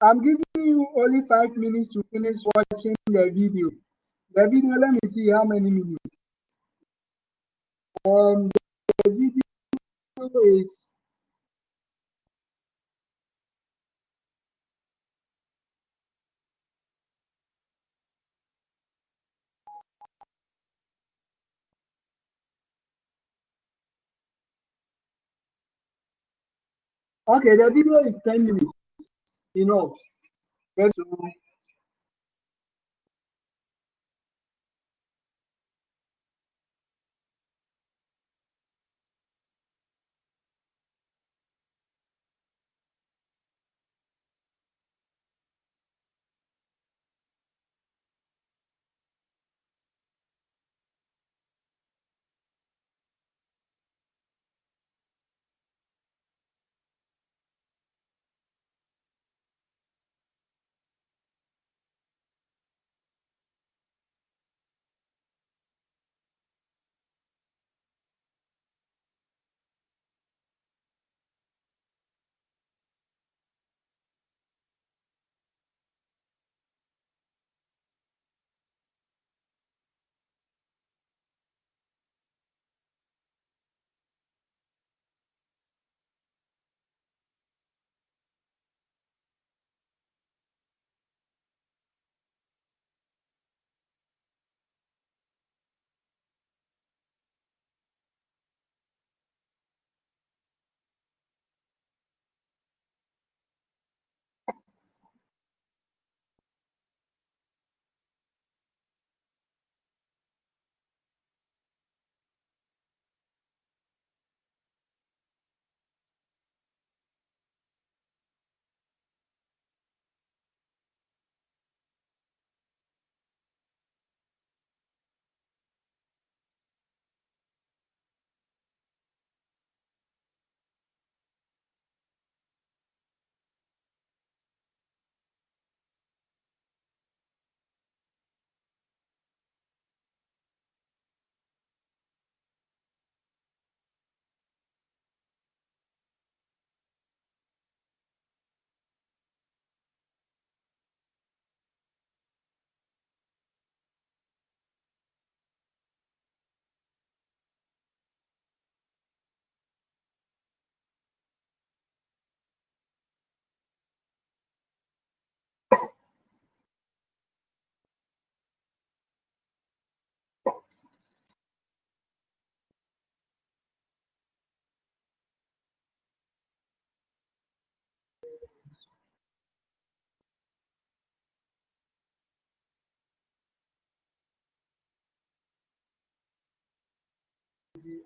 I'm giving you only 5 minutes to finish watching the video. The video, let me see how many minutes. The video is okay. The video is 10 minutes. You know, so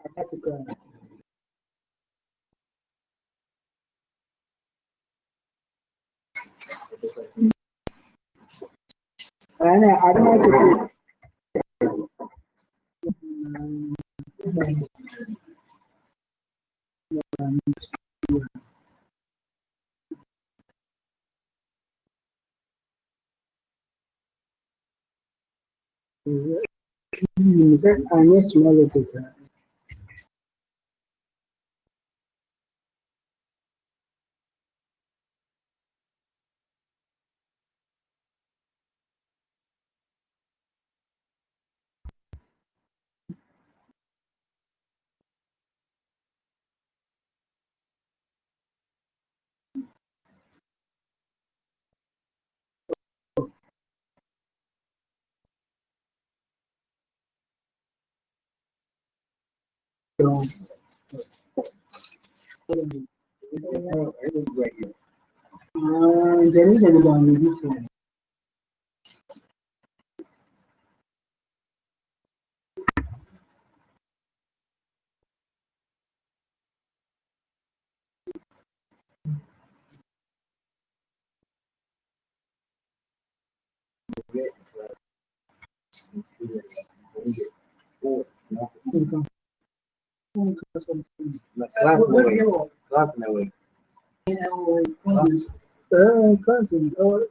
I got to go. And I don't want to. I need to know it. There is a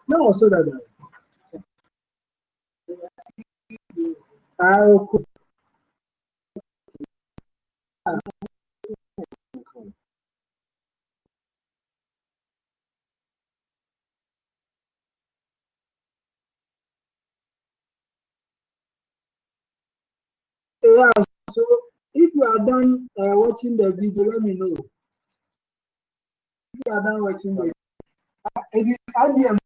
No, so that I could. Yeah, so if you are done watching the video, let me know. If you are done watching the it is IBM.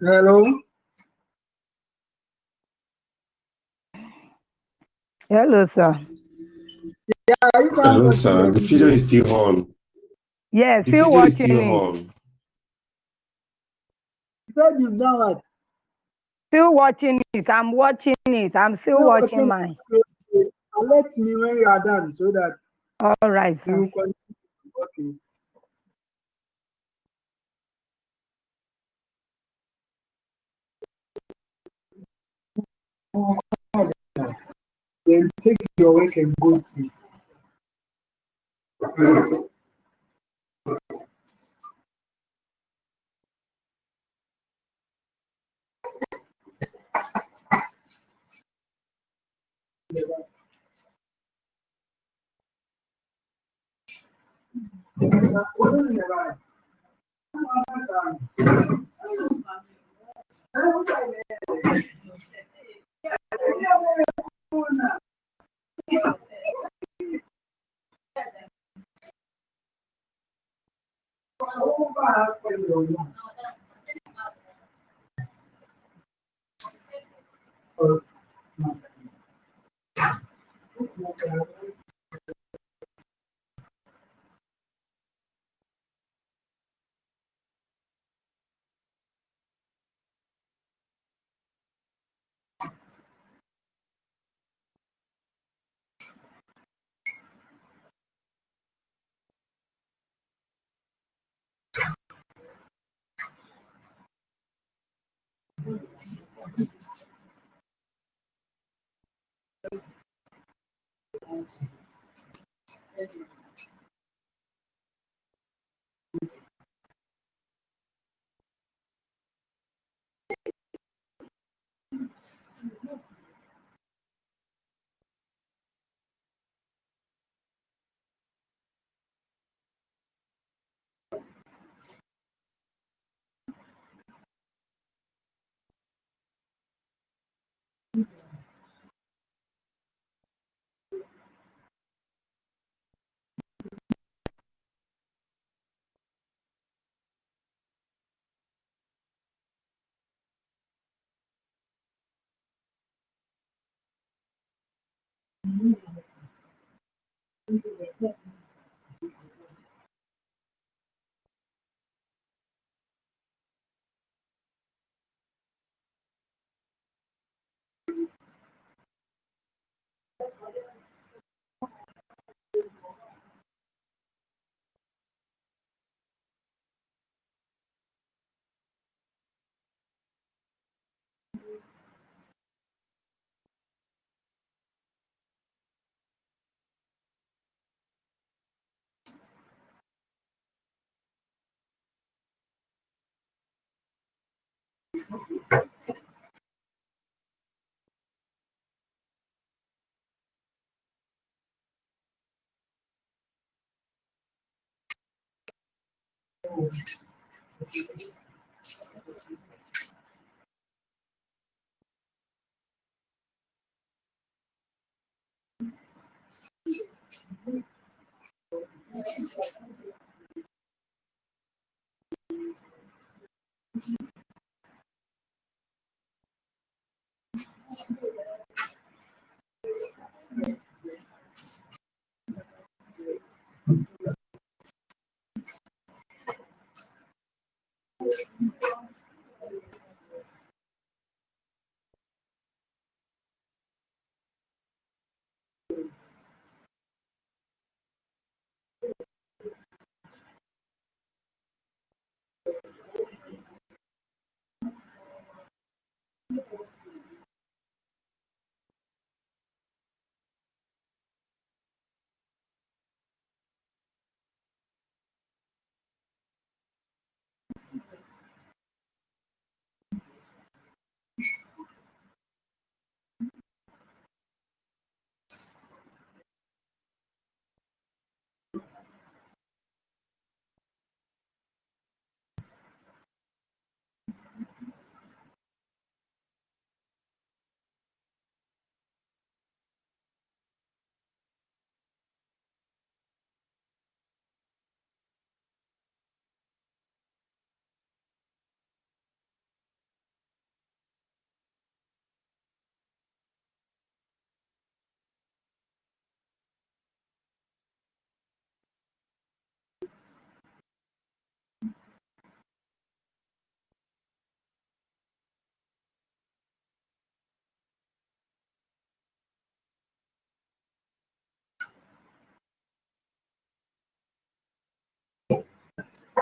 Hello. Hello, sir. Yeah, you can Hello, watch sir. The video is still on. Yes, The still video is watching still it. on. You said you've done what? Still watching it. I'm watching it. I'm still watching mine. Alert me when you are done so that All right, sir. you continue. Okay. Then take your work and go to.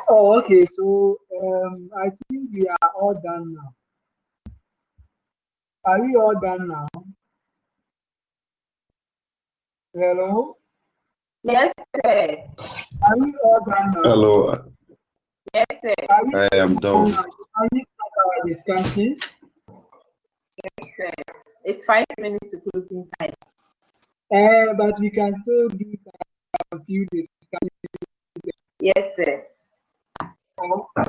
Oh, okay. So I think we are all done now. Are we all done now? Hello? Yes, sir. Are we all done now? Hello, Yes, sir. Are we I am done done. now? Can we start our discussion? Yes, sir. It's 5 minutes to closing time. But we can still do a few discussions. Yes, sir.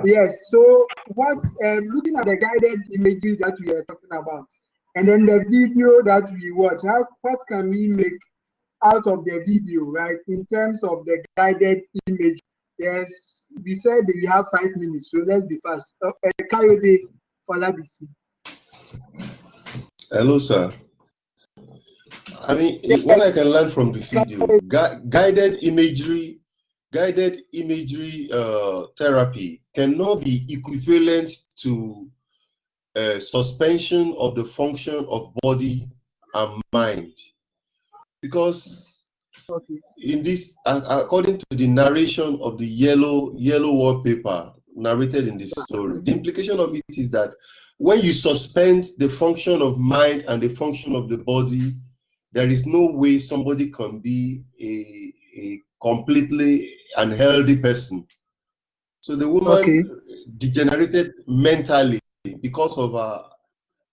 Yes. So what? Looking at the guided imagery that we are talking about, and then the video that we watch, what can we make out of the video, right? In terms of the guided image. Yes, we said that we have 5 minutes, so let's be fast. Kayode Olabisi. Hello, sir. I mean, what I can learn from the video, guided imagery therapy cannot be equivalent to suspension of the function of body and mind, because Okay. in this, according to the narration of the yellow wallpaper narrated in the story, the implication of it is that when you suspend the function of mind and the function of the body, there is no way somebody can be a completely unhealthy person. So the woman degenerated mentally because of her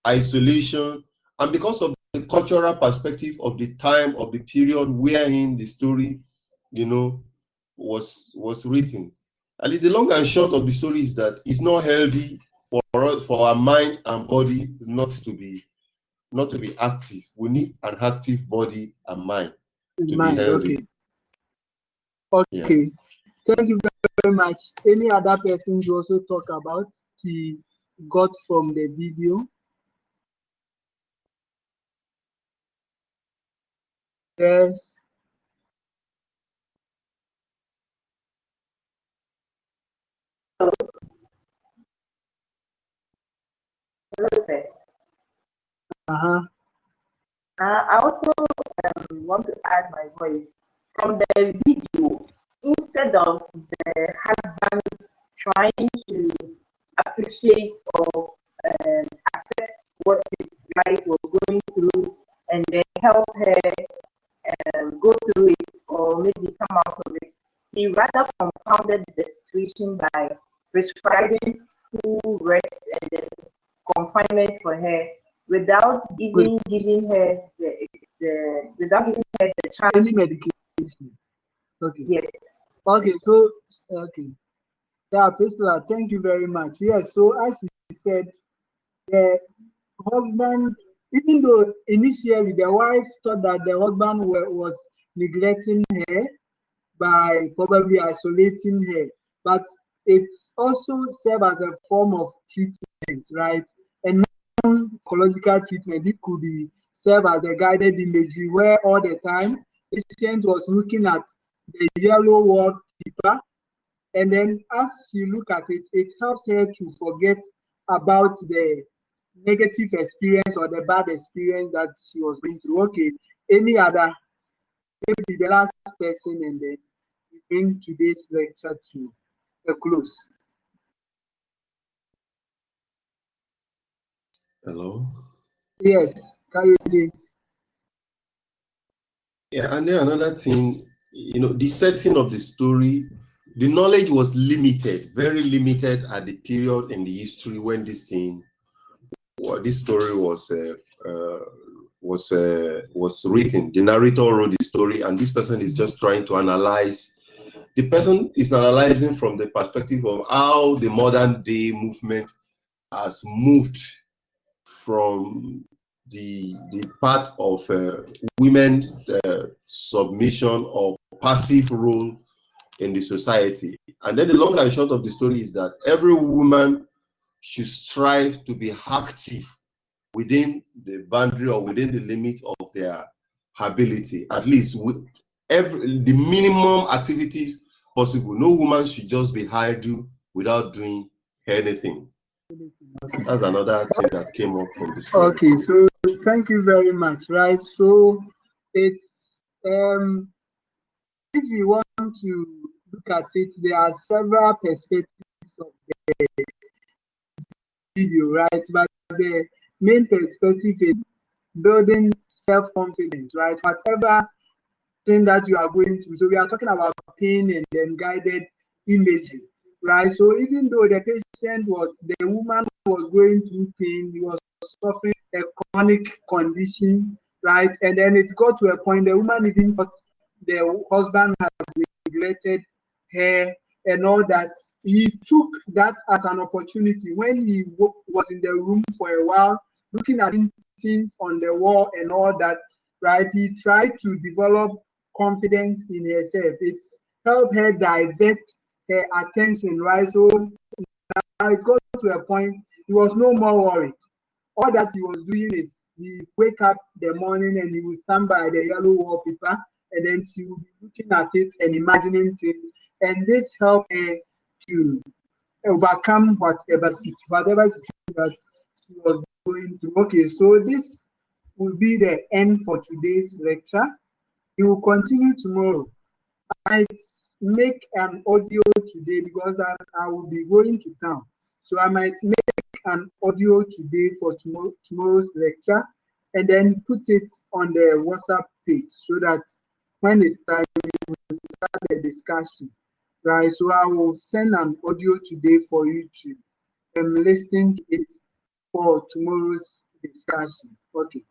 isolation and because of the cultural perspective of the time, of the period wherein the story, was written. And the long and short of the story is that it's not healthy for our mind and body not to be active. We need an active body and mind to be healthy. Okay. Yeah. Thank you very much. Any other persons also talk about he got from the video? Yes. Hello, sir. I also want to add my voice. From the video, instead of the husband trying to appreciate or accept what his wife was going through and then help her go through it or maybe come out of it, he rather compounded the situation by prescribing full rest and then confinement for her without even giving her the chance. Any medication. Okay. Yes. Okay, so yeah, Priscilla, thank you very much. Yes, so as you said, the husband, even though initially the wife thought that the husband was neglecting her by probably isolating her, but it also served as a form of treatment, right? And non-psychological treatment, it could be serve as a guided imagery where all the time patient was looking at the yellow wallpaper, and then as you look at it, it helps her to forget about the negative experience or the bad experience that she was going through. Okay, any other, maybe the last person, and then we bring today's lecture to a close. Hello. Yes, Kayode. Yeah, and then another thing, the setting of the story, the knowledge was limited, very limited at the period in the history when this story was written. The narrator wrote the story, and this person is just trying to analyze. The person is analyzing from the perspective of how the modern day movement has moved from the part of women submission or passive role in the society. And then the long and short of the story is that every woman should strive to be active within the boundary or within the limit of their ability, at least with the minimum activities possible. No woman should just be idle without doing anything. That's another thing that came up from the story. Okay, so thank you very much. Right, so it's if you want to look at it, there are several perspectives of the video, right? But the main perspective is building self-confidence, right? Whatever thing that you are going through. So we are talking about pain and then guided imaging, right? So even though the woman was going through pain, he was suffering a chronic condition, right? And then it got to a point the woman even thought the husband has neglected her and all that. He took that as an opportunity when he was in the room for a while, looking at things on the wall and all that, right? He tried to develop confidence in herself. It's helped her divert her attention, right? So now it got to a point he was no more worried. All that he was doing is he wake up the morning and he will stand by the yellow wallpaper and then she will be looking at it and imagining things. And this helped her to overcome whatever situation that she was going through. Okay, so this will be the end for today's lecture. We will continue tomorrow. I might make an audio today because I will be going to town. So I might make an audio today for tomorrow's lecture and then put it on the WhatsApp page so that when it's time, we will start the discussion. Right. So I will send an audio today for you to listen to it for tomorrow's discussion. Okay.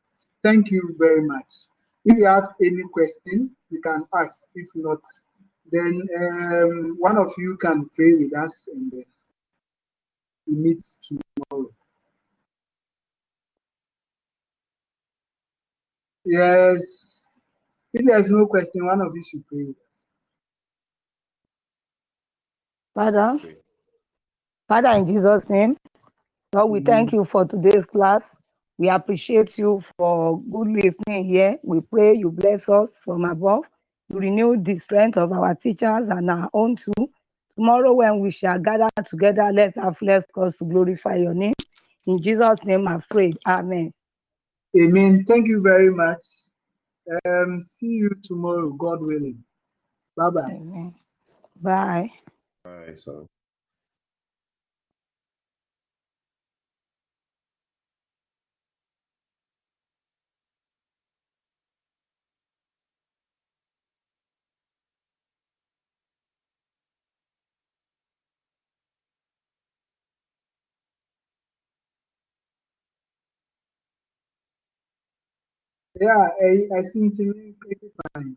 Thank you very much. If you have any question, you can ask. If not, then one of you can pray with us and then we meet tomorrow. Yes. If there's no question, one of you should pray with us. Father, in Jesus' name, Lord, we thank you for today's class. We appreciate you for good listening here. We pray you bless us from above. You renew the strength of our teachers and our own too. Tomorrow when we shall gather together, let's have less cause to glorify your name. In Jesus' name I've prayed. Amen. Amen. Thank you very much. See you tomorrow, God willing. Bye-bye. Amen. Bye. Bye, son. Yeah, I think to take it fine.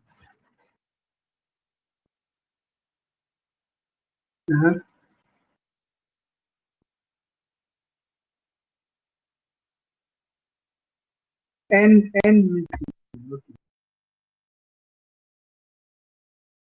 End meeting. Okay.